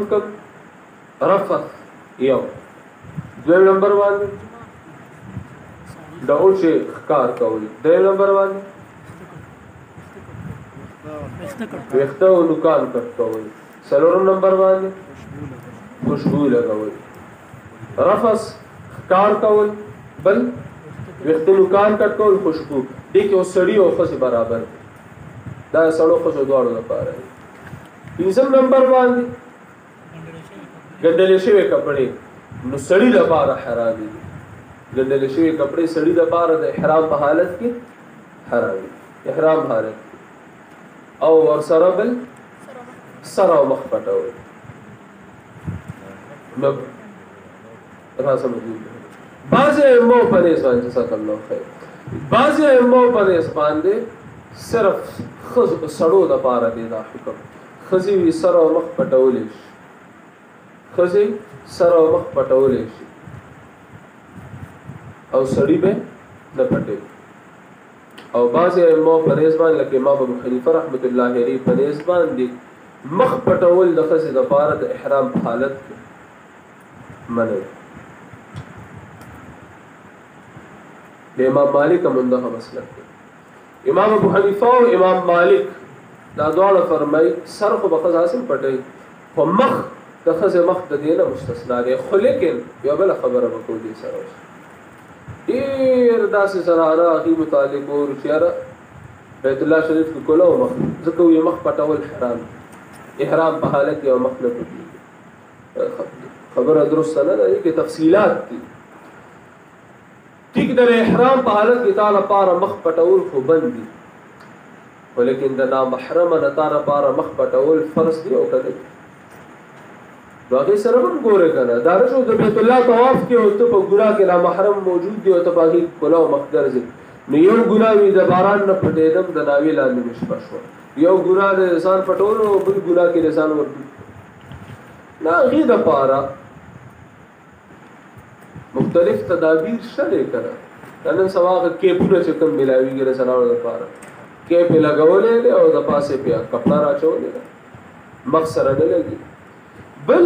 [SPEAKER 1] رفث یو. دویم نمبر باندې د اوچې ښکار کول. دریم نمبر باندې ویښته او نوکان کټ کول. څلورم نمبر باندې خوشبو لګول. رفث ښکار کول، بل ویښته نوکان کټ کول، خوشبو. دې کې اوس سړي او ښځې برابر دي. دا سړو ښځو دواړو لپاره دی. پنځم نمبر باندې ګنډلې شوي کپړې، نو سړي لپاره حرام دي. ګنډلې شوي کپړې سړي لپاره د احرام په حالت کې حرام دي. احرام حالت کې او ورسره بل سر او مخ پټول. نو راځم بعضې ائمو په دې باندې جزاک الله خیر، بعضې ائمو په دې باندې صرف سړو لپاره دی دا حکم. ښځې وي سر او مخ پټولی شي، ښځې سر او مخ پټولی شي، او سړي به نه پټوي. او بعضې ائمو په دې باندې لکه امام ابو حنیفه رحمت الله علیه په دې باندې مخ پټول د ښځې لپاره د احرام په حالت کې منع. د امام مالک هم همدغه مسلک دی. امام ابو حنیفه او امام مالک دا دواړه فرمایي سر خو به ښځه هسې پټوي، خو مخ د ښځې مخ د دې نه مستثنا دی. خو لیکن یوه بله خبره به کوو دې سره اوس ډېر داسې زنانه هغې متعلق وورو چې یاره بیت الله شریف کې کله و مخ، ځکه وایي مخ پټول حرام دی. احرام په حالت کې او مخ نه پټېږي. خبره درسته نه ده، دې کې تفصیلات دي. ټیک د احرام په حالت کې تا لپاره مخ پټول خو بند دي، ولیکن د نامحرمه نه تا لپاره مخ پټول فرض دی او که نه. نو هغې سره هم ګورې که نه، دا نه شو د بیت الله طواف کې او ته په ګناه کې نامحرم موجود دی او ته په هغې کله او مخ ګرځې، نو یو ګناه وي د باران نه پټېدم د ناوې لاندې مې شپه شوه، یو ګناه د لسان پټولو او بل ګناه کې لسان ورکړي. نه هغې دپاره مختلف تدابیر شته دی که نه. نن سبا هغه کیپونه چې کوم میلاویږي د زنانو دپاره، کیپ یې لګولی دی او د پاسې بیا کپړه راچولی ده، مخ سره نه لګي. بل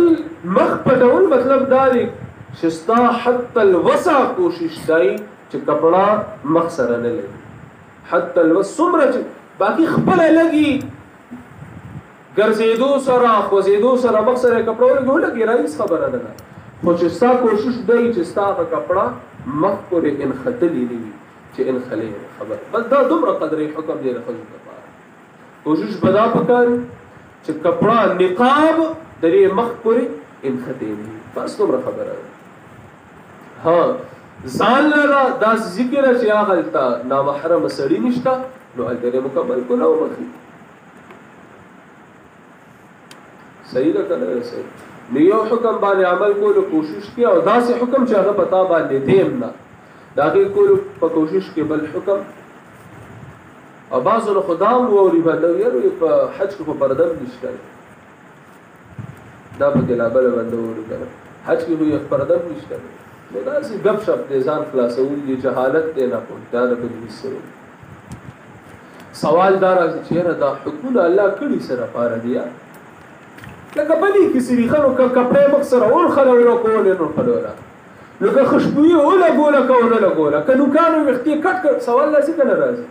[SPEAKER 1] مخ پټول مطلب دا دی چې ستا حتی الوسع کوشش دی چې کپړه مخ سره نه لګي. حتی الوسع څومره چې باقي خپله لګي، ګرځېدو سره خوځېدو سره مخ سره یې کپړه ولګي ولګي رئیس خبره نه ده، خو چې ستا کوشش دی چې ستا هغه کپړه مخ پورې انختلي نه وي چې انخلې خبره. بس دا دومره قدرې حکم دی د ښځو لپاره. کوشش به دا پکار چې کپړه نقاب د دې مخ پورې انختې نه وي، بس دومره خبره ده. ها ځان لره دا ذکر چې هغلته نامحرمه سړي نشته، نو هلته مکمل کونه ومخي. صحیح ده کنه صحیح نو یو حکم باندې عمل کولو کوشش کی او داسې حکم چې هغه پتا باندې دیم نه دا کې کولو په کوشش کې بل حکم او بعضو نو خدام ووري باندې یو په حج کې په پردم نشته دا په دلابل باندې ووري کنه حج کې یو پردم نشته نو دا سي غب شپ دې ځان خلاصول دي جهالت دې نه کوي دا نه کوي سوال دار چې دا حکومت الله کړي سره پاره دی لکه بلی کسی ریخنو که کپڑے مقصر اول خلولا کوله نو خلولا لکه خشبوی اولا گولا که اولا لگولا که نوکانو وقتی کٹ کر سوال لازی که نرازی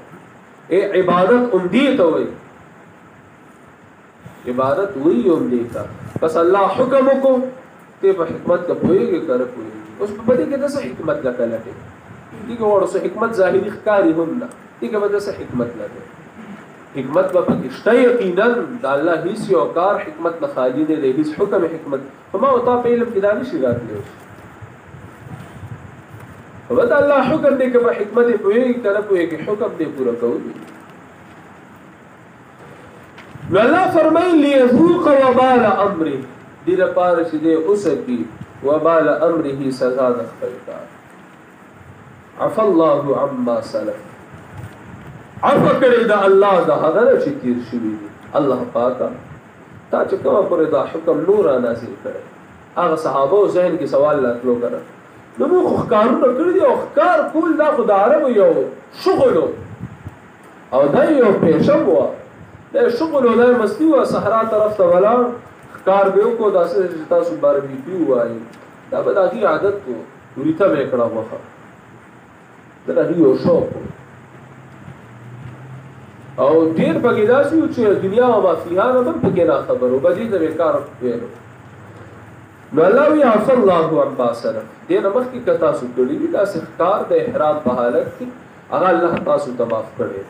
[SPEAKER 1] عبادت امدیتا ہوئی عبادت وہی امدیتا بس اللہ حکمو کو تے پا حکمت کا پوئے گے کر پوئے گے اس پا بدے کہ دسا حکمت لکا لگے دیکھا وڑا سا حکمت ظاہری خکاری ہننا دیکھا بدے سا حکمت لگے حکمت با پکشتا یقینا دا اللہ ہیس یو کار حکمت نخالی دے دے ہیس حکم حکمت فما ہوتا پہ علم کی دانش رات لے فبدا اللہ حکم دے کہ با حکمت پوئے گی کرا پوئے گی حکم دے پورا کہو دی اللہ فرمائی لیذوق وبال امری دیر پارش دے اسکی وبال امری ہی سزا دخلتا عفا اللہ عما سلف عفا کرے دا اللہ دا حضر چی تیر شوی دی اللہ پاکا تا چکا پر دا حکم نورا نازل کرے آغا صحابہ و ذہن کی سوال لاتلو کرا نمو خکارو نکر دی او خکار کول دا خدا عرب یو شغلو او دا یو پیشم ہوا دا شغلو دا مستی ہوا صحرا طرف تا بلا خکار بیو کو دا سے جتا سو بار بی پیو آئی دا بدا دی عادت کو ریتا میکڑا وخا دا دی یو شوق او دیر پکی داسی ہو چه دنیا و ما فیها نبن پکی نا خبرو بجید بیکار ویلو نو اللہ وی عفا اللہ عما سلف دین مخ کی کتاسو کڑی دی دا سخکار دا احرام پہالت کی اگا اللہ تاسو تماف کڑے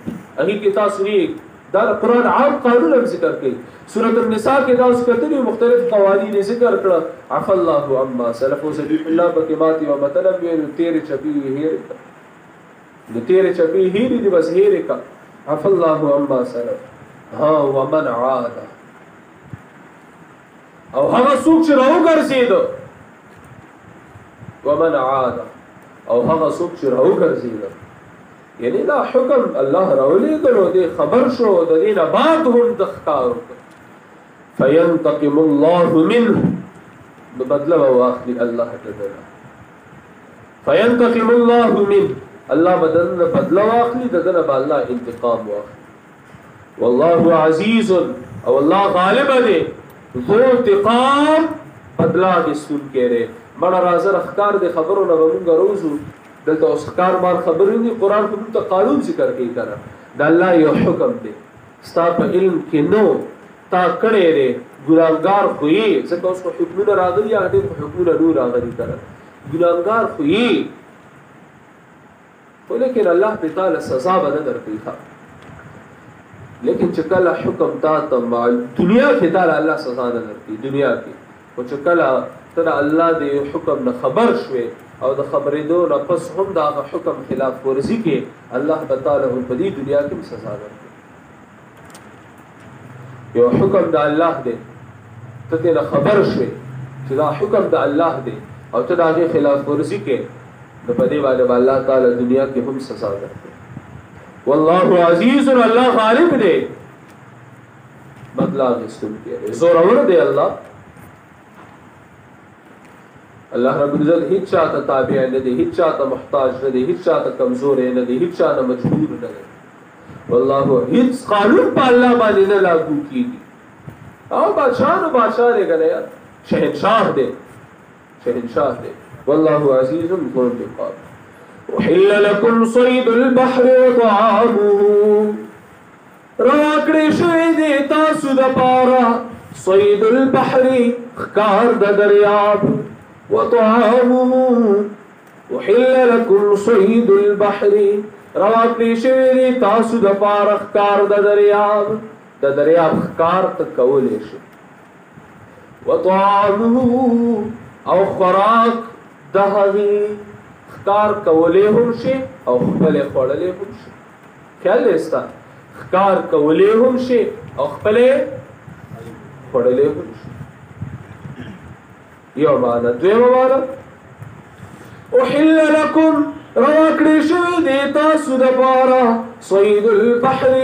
[SPEAKER 1] اگی کی تاسو نیک دا قرآن عام قانون ہم ذکر کی سورة النساء کے داس کتنی مختلف قوانین ذکر کرا عفا اللہ عما سلف و سبیح اللہ بکماتی و مطلب ویلو تیرے چپی ہیرے کا تیرے چپی ہیری دی بس ہیرے کا عفا اللہ عما سلف ہاں ومن عادا او هغه څوک چې راوګرځید ومن عاد او هغه څوک چې راوګرځید یعنی دا حکم الله راولېږلو دی خبر شو د دې نه بعد هم د ښکار فینتقم الله منه نو بدله به واخلي الله تعالی فینتقم الله منه الله بدلنه بدله واخلي دغه به الله انتقام واخلي والله عزیز او الله غالب دی ذو انتقام بدلا دستون کہہ رہے بڑا رازر اخکار دے خبروں نہ بمونگا روزو دلتا اس اخکار بار خبروں دی قرآن کو تا قانون ذکر کی کرا دا اللہ یہ حکم دے ستا پا علم کے نو تا کڑے رے گناہگار خوئی زکا اس کو حکمون راغلی آگے کو حکمون نور راغلی کرا گناہگار خوئی لیکن اللہ پہ تعالی سزا بنا در کی تھا لیکن چکلا حکم تا تمال دنیا کی تعالی اللہ سزا نہ کرتی دنیا کی او چکلا ترا اللہ دے حکم نہ خبر شوے او د خبرې دو نہ پس هم دا حکم خلاف ورزی کے اللہ تعالی هم پدی دنیا کی سزا نہ یو حکم دا اللہ دے ته نہ خبر شوے چې دا حکم دا اللہ دے او ته دا خلاف ورزی کے نہ پدی والے اللہ تعالی دنیا کی هم سزا نہ واللہ عزیز اللہ غالب دے بدلا دستون کے زور اور دے اللہ اللہ رب العزت ہیچ چاہتا تابع نہ دے ہیچ چاہتا محتاج نہ دے ہیچ چاہتا کمزور نہ دے ہیچ چاہتا مجبور نہ دے واللہ ہیچ قانون پا اللہ بانے نہ لاگو کی دی آؤ بادشاہ نو بادشاہ دے گا یار شہنشاہ دے واللہ عزیز ذو انتقام وحل لكم صيد البحر وطعامه راکڑے شوی دے تاسو دا پارا صید البحر خکار دا دریاب وطعامه وحل لكم صید البحر راکڑے شوی دے تاسو دا پارا خکار دا دریاب خکار تکولے شو وطعامه او خراک دہغی خکار کولے ہم شے او خپلے خوڑلے ہم شے خیال لیستا خکار کولے ہم شے او خپلے خوڑلے ہم شے یو معنا. دویمه معنا احل لکم روا کړی شوی دی تاسو دپاره صید البحر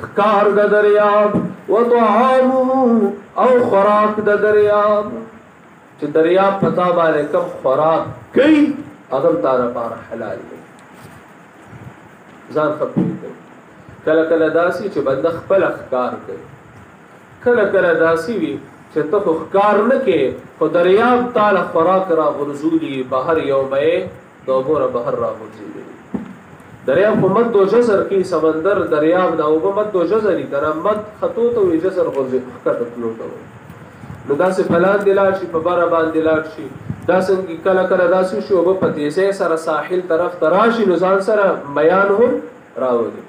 [SPEAKER 1] ښکار د دریاب وطعامه او خوراک د دریاب چې دریاب پتا باندې کم خوراک کوي هغه هم تا دپاره حلال دی. ځان ښه پوهېږئ. کله کله داسې چې بنده خپله ښکار کوي، کله کله داسې وي چې ته خو ښکار نه کوې خو دریاب تا له خوراک راغورځولي، بهر یو مې د اوبو نه بهر راغورځېدلي. دریاب خو مد و جزر کې سمندر دریاب د اوبه مد و جزر یي که نه، مد خطو ته وي جزر ښکته تلو ته وي. نو داسې په لاندې لاړ شي، په بره باندې لاړ شي. داسې کله کله داسې شي اوبه په تیزۍ سره ساحل طرف ته راشي نو ځان سره میان هم راولي.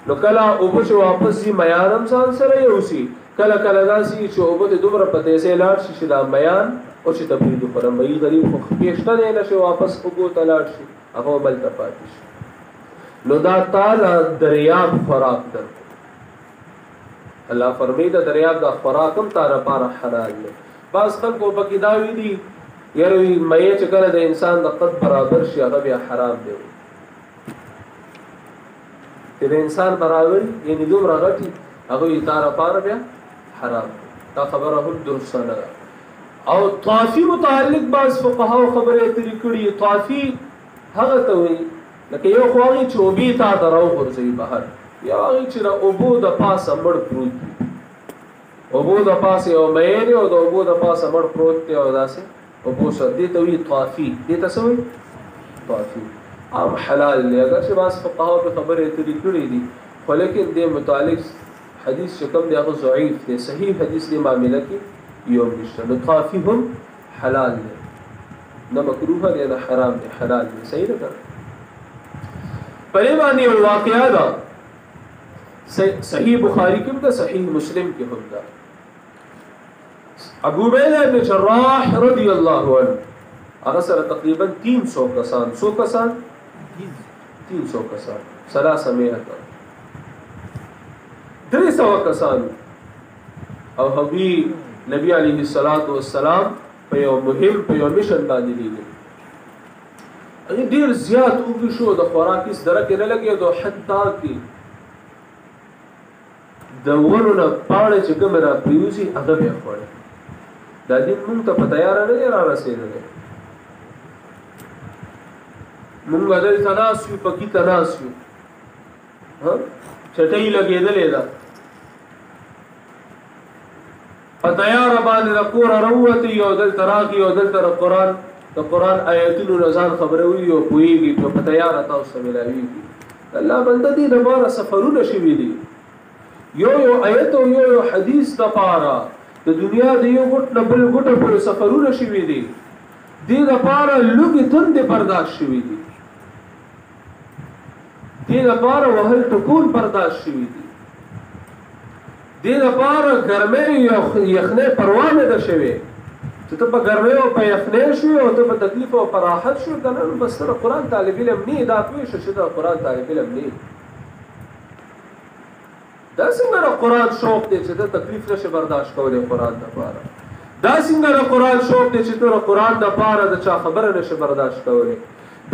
[SPEAKER 1] نو کله اوبه چې واپس ځي میان هم ځان سره یوسي، کله کله داسې چې اوبه د دومره په تیزۍ لاړ شي چې دا میان او چې تبرید وخوره. مهي غریب خو خپې شته دی نه شي واپس اوبو ته لاړ شي، هغه بلته پاتې شي. نو دا تاله دریاب خوراک درکړو. الله فرمایي د دریاب دا خوراک هم تا لپاره حلال دی. بعض خلکو پکې دا ویلي یاره وي مې چې کله د انسان د قد برابر شي هغه بیا حرام دی. چې د انسان برابر یعنې دومره غټي هغه یې تا لپاره بیا حرام دی. دا خبره هم درسته نه ده. او طافي متعلق بعض فقهاو خبرې ترې کړي. طافي هغه ته وایي لکه یو خو هغې چې اوبې تا ته راوغورځوي بهر، یو هغې چې د اوبو د پاسه مړ پروت وي. اوبو د پاسه یو مې دی او د اوبو د پاسه مړ پروت دی او داسې اوبو سره دې ته وایي طافي. دې ته څه وایي؟ طافي. عام حلال دی. اگر چې بعض فقهاو په خبرې ترې کړي دي خو لیکن دې متعلق حدیث چې کوم دی هغه ضعیف دی. صحیح حدیث دې معامله کې یو نشته. نو طافي هم حلال دی، نه مکروه دی نه حرام دی، حلال دی. صحیح ده که په دې باندې یو واقعه ده صحیح بخاری کې هم ده، صحیح مسلم کې هم ده. ابو عبیده بن جراح رضی الله عنه هغه سره تقریبا 300 کسان، 100 کسان 300 کسان 300 کسان او هغوی نبی علیه السلام په یو مهم په یو میشن باندې لیږي. هغې ډېر زیات اوږي شو، د خوراک هېڅ درکې نه لګېدو، حتی کې د ونو نه پاڼې چې کومې را پرېوځي هغه بیا خوړې. دا دین مونږ ته په تیاره نه دی را رسېدلی. مونږ دلته ناست یو، پکې ته ناست یو، چټۍ لګېدلې ده، په تیاره باندې د کوره راووتې، یو دلته راغي یو دلته د قرآن آیتونو نه ځان خبروي او پوهېږي په تیاره تاسو ته میلاوېږي. الله بنده دې دپاره سفرونه شوي دي، یو آیت او یو حدیث دپاره د دنیا د یو ګوټ نه بل ګوټه پورې سفرونه شوي دي. دې دپاره لوږې تندې برداشت شوي دي، دې دپاره وهل ټکول برداشت شوي دي، دې دپاره ګرمۍ یخنۍ پروا نه ده شوې چې ته په ګرمۍ او په یخنۍ شوې او ته په تکلیف او په راحت شوې که نه. بس ته د قرآن طالب علم نه یې، دا پوه شه چې د قرآن طالب علم نه یې. دا څنګه د قرآن شوق دی چې ته تکلیف نشي برداشت کولی قرآن دپاره؟ دا څنګه د قرآن شوق دی چې ته د قرآن دپاره د چا خبره نشي برداشت کولی؟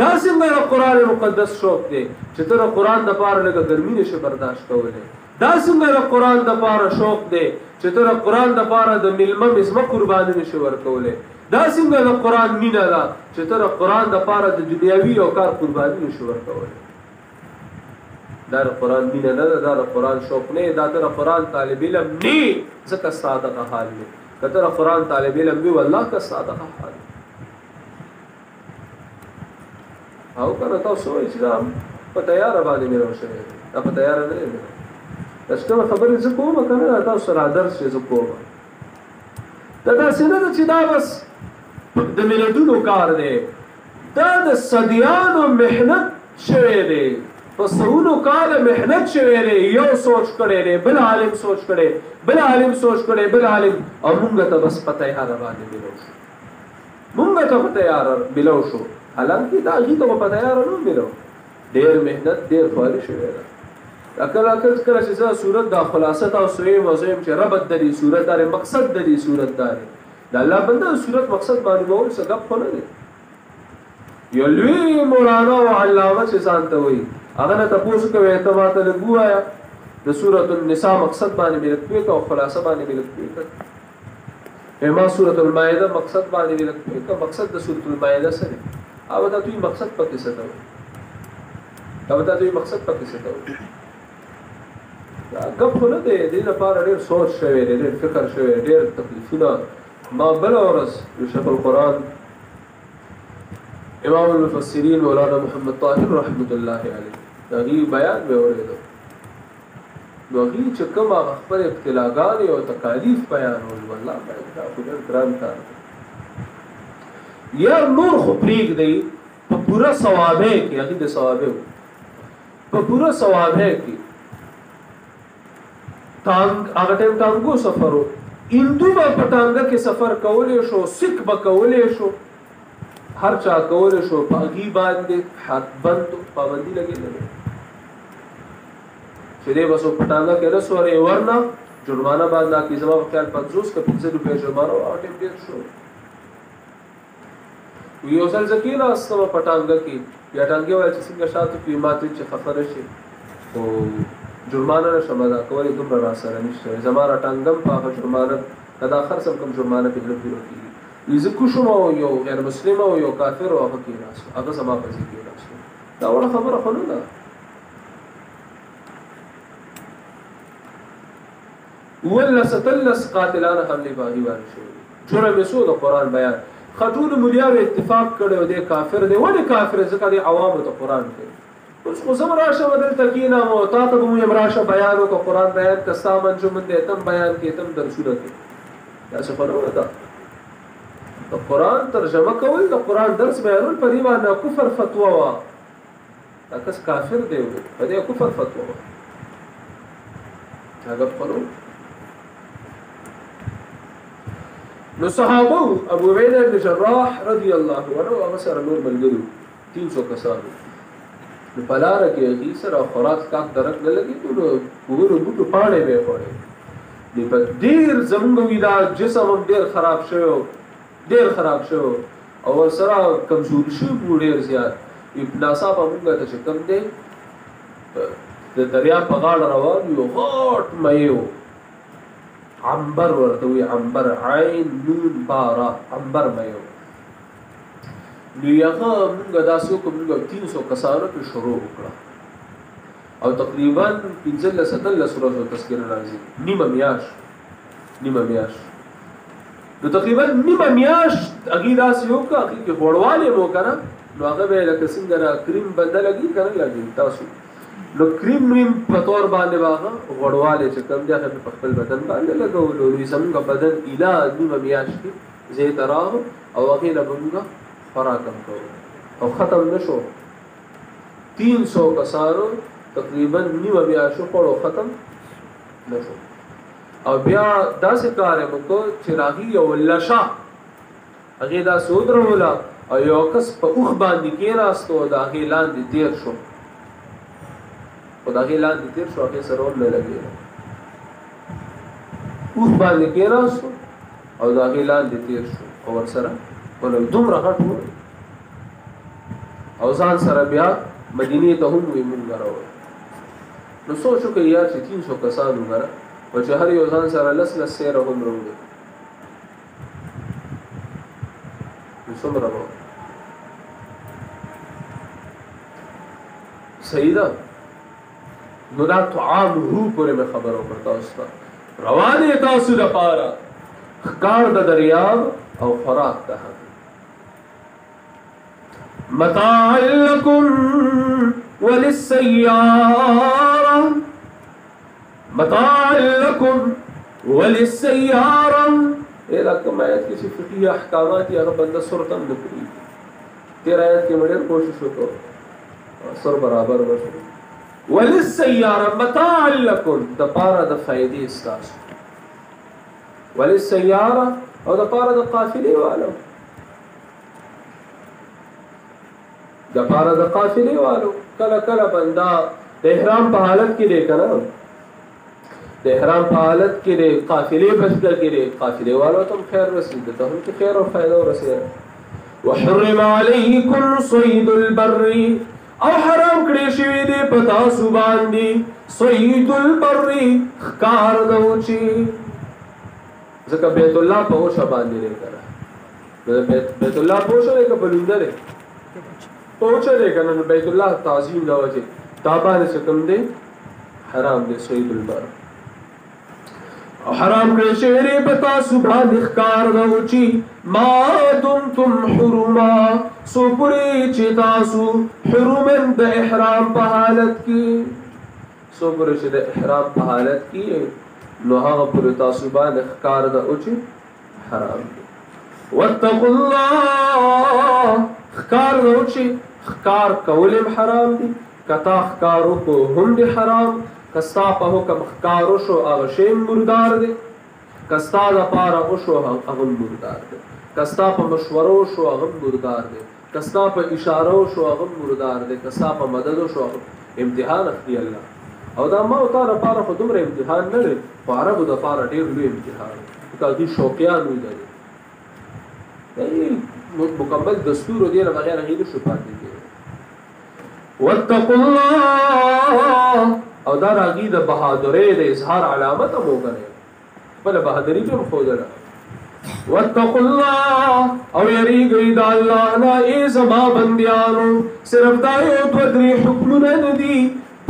[SPEAKER 1] دا څنګه د قرآن مقدس شوق دی چې ته د قرآن دپاره لږه ګرمي نشي برداشت کولی؟ دا څنګه د قرآن دپاره شوق دی چې ته د قرآن دپاره د میلمه مزمه قرباني نشي ورکولی؟ دا څنګه د قرآن مینه ده چې ته د قرآن دپاره د دنیاوي او کار قرباني نشي ورکولی؟ دا د قرآن مینه نه ده، دا د قرآن شوق نه، دا ته د قرآن طالب علم نه، ځکه ستا دغه حال دی. که ته د قرآن طالب علم وي والله که ستا دغه حال دی. او که نه تاسو وایئ چې دا په تیاره باندې میرو شوی دی، دا په تیاره نه دی میرو. دا چې کومه خبرې زه کوم که نه تاسو سره درس چې زه کوم، دا داسې نه ده چې دا بس د ملتونو کار دی، دا د صدیانو محنت شوی دی، په سلونو کاله محنت شوی دی. یو سوچ کړی دی، بل عالم سوچ کړی، بل عالم سوچ کړی، بل عالم، او مونږ ته بس په تیاره باندې ملو شو، مونږ ته په تیاره ملو شو. حالانکې دا هغې ته په تیاره نه ملو، ډېر محنت ډېر خواري شوی ده. کله کله چې زه صورت دا خلاصه تاسو وایم او زه یم چې ربط د دې صورت دا مقصد د دې صورت دا دی دا الله بنده صورت مقصد باندې وول څه غب خو نه دی. یو لوی مولانا او علامه چې ځان ته وایي هغه نه تاسو کوي ته ماته لګوایا د سورۃ النساء مقصد باندې ملک پی او خلاصه باندې ملک پی ما سورۃ المائده مقصد باندې ملک پی مقصد د سورۃ المائده سره او دا دوی مقصد پکې څه دی دا دوی مقصد پکې څه دی غب خو نه دی. دې لپاره ډېر سوچ شوی دی ډېر فکر شوی ډېر تکلیفونه. ما بل ورځ شیخ القرآن امام المفسرین مولانا محمد طاهر رحمت الله علیه دغه بیان به اوریدو نو هغه چې کوم خپل ابتلاګان او تکالیف بیانول والله دا خو ډېر ګران کار یا نور خو پریګ دی په پورا ثوابه کې هغه د ثوابه په پورا ثوابه کې تانګ هغه ټیم تانګو سفرو اندو با پټانګه کې سفر کولې شو سک به کولې شو هر چا کولې شو پاګي باندې حق بند پابندي لګېدل چې دې بسو پټانګه کې رسوري ورنه جرمانه باندې کې زما په خیال 500 کا 50 روپے جرمانه او ټیم ډیر شو. یو ځل ځکه راستو پټانګه کې یا ټانګه وای چې څنګه شاته کې ماته چې خفر شي او جرمانه نشم ادا کولای دومره را سره نشته زما را ټانګم په جرمانه کدا خرڅم کوم جرمانه په لور کیږي یزه کو شو یو غیر مسلمان او یو کافر او هغه کې راس هغه زما په ځای کې راس دا وړه خبره خو نه ده. ولا ستلس قاتلان حمله باغی باندې شو جرم مسو د قران بیان خطون مليار اتفاق کړو د کافر دی ولې کافر ځکه د عوامو ته قران کوي اوس خو زم راشه بدل تکینا مو تا ته مو امراشه بیان او قران بیان کسا منجم دې تم بیان کې تم درسونه کې دا څه فرق ده. د قران ترجمه کول د قران درس بیانول په دی باندې کفر فتوا وا دا کس کافر دی په دې کفر فتوا وا هغه خپلو نو صحابه ابو عبیده بن جراح رضی الله عنه هغه سره نور ملګرو 300 کسانو نو پلار کې هغه سره خوراک کا درک نه لګي نو وګورو بوټو پاڼې به پړې دی په ډیر زموږ ویلا جسم ډیر خراب شو او سره کمزوري شو ډیر زیات ابن صاحب موږ ته کم دی د دریا په غاړه روان یو غاټ مېو عنبر ورته وي عنبر عین نون بارا عنبر مېو نو یغه موږ داسې کوم 300 کسانو په شروع وکړه او تقریبا 15 ورځې تذکر راځي نیمه میاش نو تقریبا نیمه میاش اګی داسې وکړه چې غوړواله مو کنه نو هغه به لکه څنګه را کریم بدلږي کنه لګي تاسو نو کریم په تور باندې واغه غوړواله چې کوم ځای په خپل بدن باندې لګول نو زموږ بدن اله نیمه میاش کې زیت راه او هغه له موږ خوراکم کوو او ختم نشو 300 کسانو تقریبا نیمه میاش په ختم نشو او بیا داسې کار وکړو چې راغی او لشا هغه دا سودر ولا او یو کس په اوخ باندې کېناستو دا هغه لاندې تیر شو هغه سره ول لګي اوخ باندې کېناستو او دا هغه لاندې تیر شو او ور سره ول دومره غټ او ځان سره بیا مدینه ته هم وي مونږ راو نو سوچو کې یا چې 300 کسانو غره او چې هر یو ځان سره لس سره هم وروړي نو څومره وو سیدا نو دا طعام هو پورې مې خبرو پرتا اوسه روانه تاسو د پاره کار د دریاب او خوراک ته متاع لکم وللسیارة متاع لکم وللسیارة ایلا کم آیت کسی فقی احکامات یا بندہ سرطم نکلی تیر آیت کے مدیر کوشش ہو تو سر برابر بشو وللسیارة متاع لکم دا پارا دا فائدی استاس وللسیارة او دا پارا دا قافلی والو دا پارا دا قافلی والو کلا کلا بندہ دا احرام پا حالت کی لے کنا د د احرام په حالت کې د قافلې بشکل کې د قافلې والو ته خیر رسید ته هم کې خیر او فائدہ ورسید. وحرم علیکم صید البر او حرام کړی شوی دی په تاسو باندې صید البر ښکار د وچې ځکه بیت الله په وچه باندې دی کنه بیت الله په وچه دی که په لونده دی په وچه دی کنه نو بیت الله تعظیم د وجې دا باندې څه کوم دی حرام دی صید البر او حرام کړی شوی دی په تاسو باندې ښکار د وچې ما دمتم حرما سو پوری چې تاسو حرمن د احرام په حالت کې سو پوری چې د احرام په حالت کې نو هغه پوری تاسو باندې ښکار د وچې حرام دی. واتقوا الله ښکار د وچې ښکار کول حرام دي کتا ښکارو کو هم دی حرام کستا په حکم ښکارو شو هغه شی مردار دی کستا د پاره وشو هغه مردار دی کستا په مشورو شو هغه مردار دی کستا په اشارو شو هغه مردار دی کستا په مدد شو امتحان اخلي الله او دا ما او تا لپاره خو دومره امتحان نه دی خو عربو دپاره ډېر لوی امتحان ځکه دوی شوقیان وي د دې مکمل دستور دی نه بغیر هغې نشو پاتې کېدی. واتقوا الله او دا راغي د بهادرۍ د اظهار علامت هم وګڼئ خپله بهادري پې هم ښودله. واتقوا الله او یریږئ د الله نه ای زما بندیانو صرف دا یو دوه درې حکمونه نه دي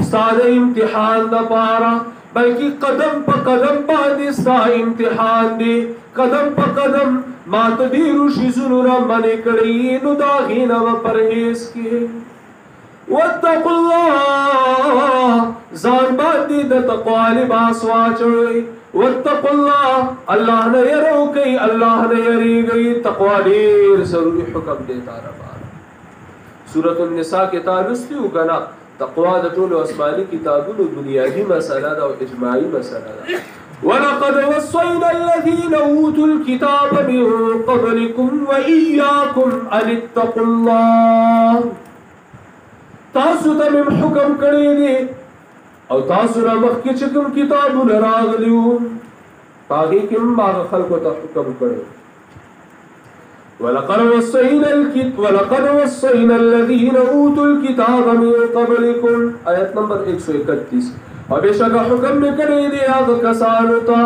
[SPEAKER 1] ستا د امتحان دپاره بلکې قدم په قدم باندې ستا امتحان دی قدم په قدم ما ته ډېرو شیزونو را منې کړي نو د هغې نه به پرهیز کړې. واتقوا الله ځان باندې د تقوا لباس واچوئ. واتقوا الله الله نه یره کوي الله نه یریږئ تقوا ډېر ضروري حکم دی تا لپاره. سورة النساء کې تا لوستي وو که نه تقوا د ټولو آسماني کتابونو بنیادي مسله ده او اجماعي مسله ده. ولقد وصينا الذين اوتوا الكتاب من قبلكم واياكم ان اتقوا الله تاسو ته مې حکم کړی دی او تاسو را مخکې چې کوم کتابونه راغلي وو په هغې کې هم هغه خلکو ته حکم کړی. ولقد وصينا الذين اوتوا الكتاب من قبلكم آیت نمبر 131 او بېشکه حکم مې کړی دی هغه کسانو ته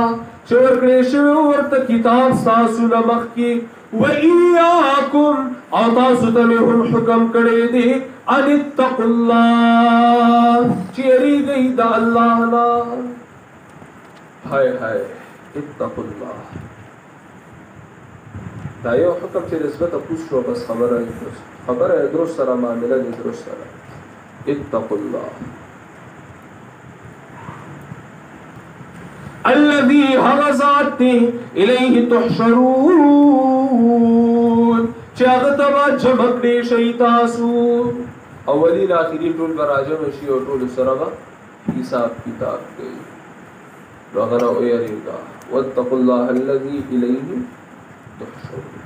[SPEAKER 1] چې ورکړی شوی ورته کتاب ستاسو نه مخکې وإياكم او تاسو ته مې هم حکم کړی دی ان اتقوا الله چې یریږئ د الله نه. هاي هاي اتقوا الله دا یو حکم چې نسبت پوس شو بس خبره درست سره معامله دې درست سره. اتقوا الله الذي هغزات الیه تحشرون چې هغه ته به جمع کړی شئ تاسو اولین آخرین ټول به راجمع شي او ټولو سره به حساب کتاب کوي نو هغه نه ویریږه. واتقوا الله الذي الیه تحشرون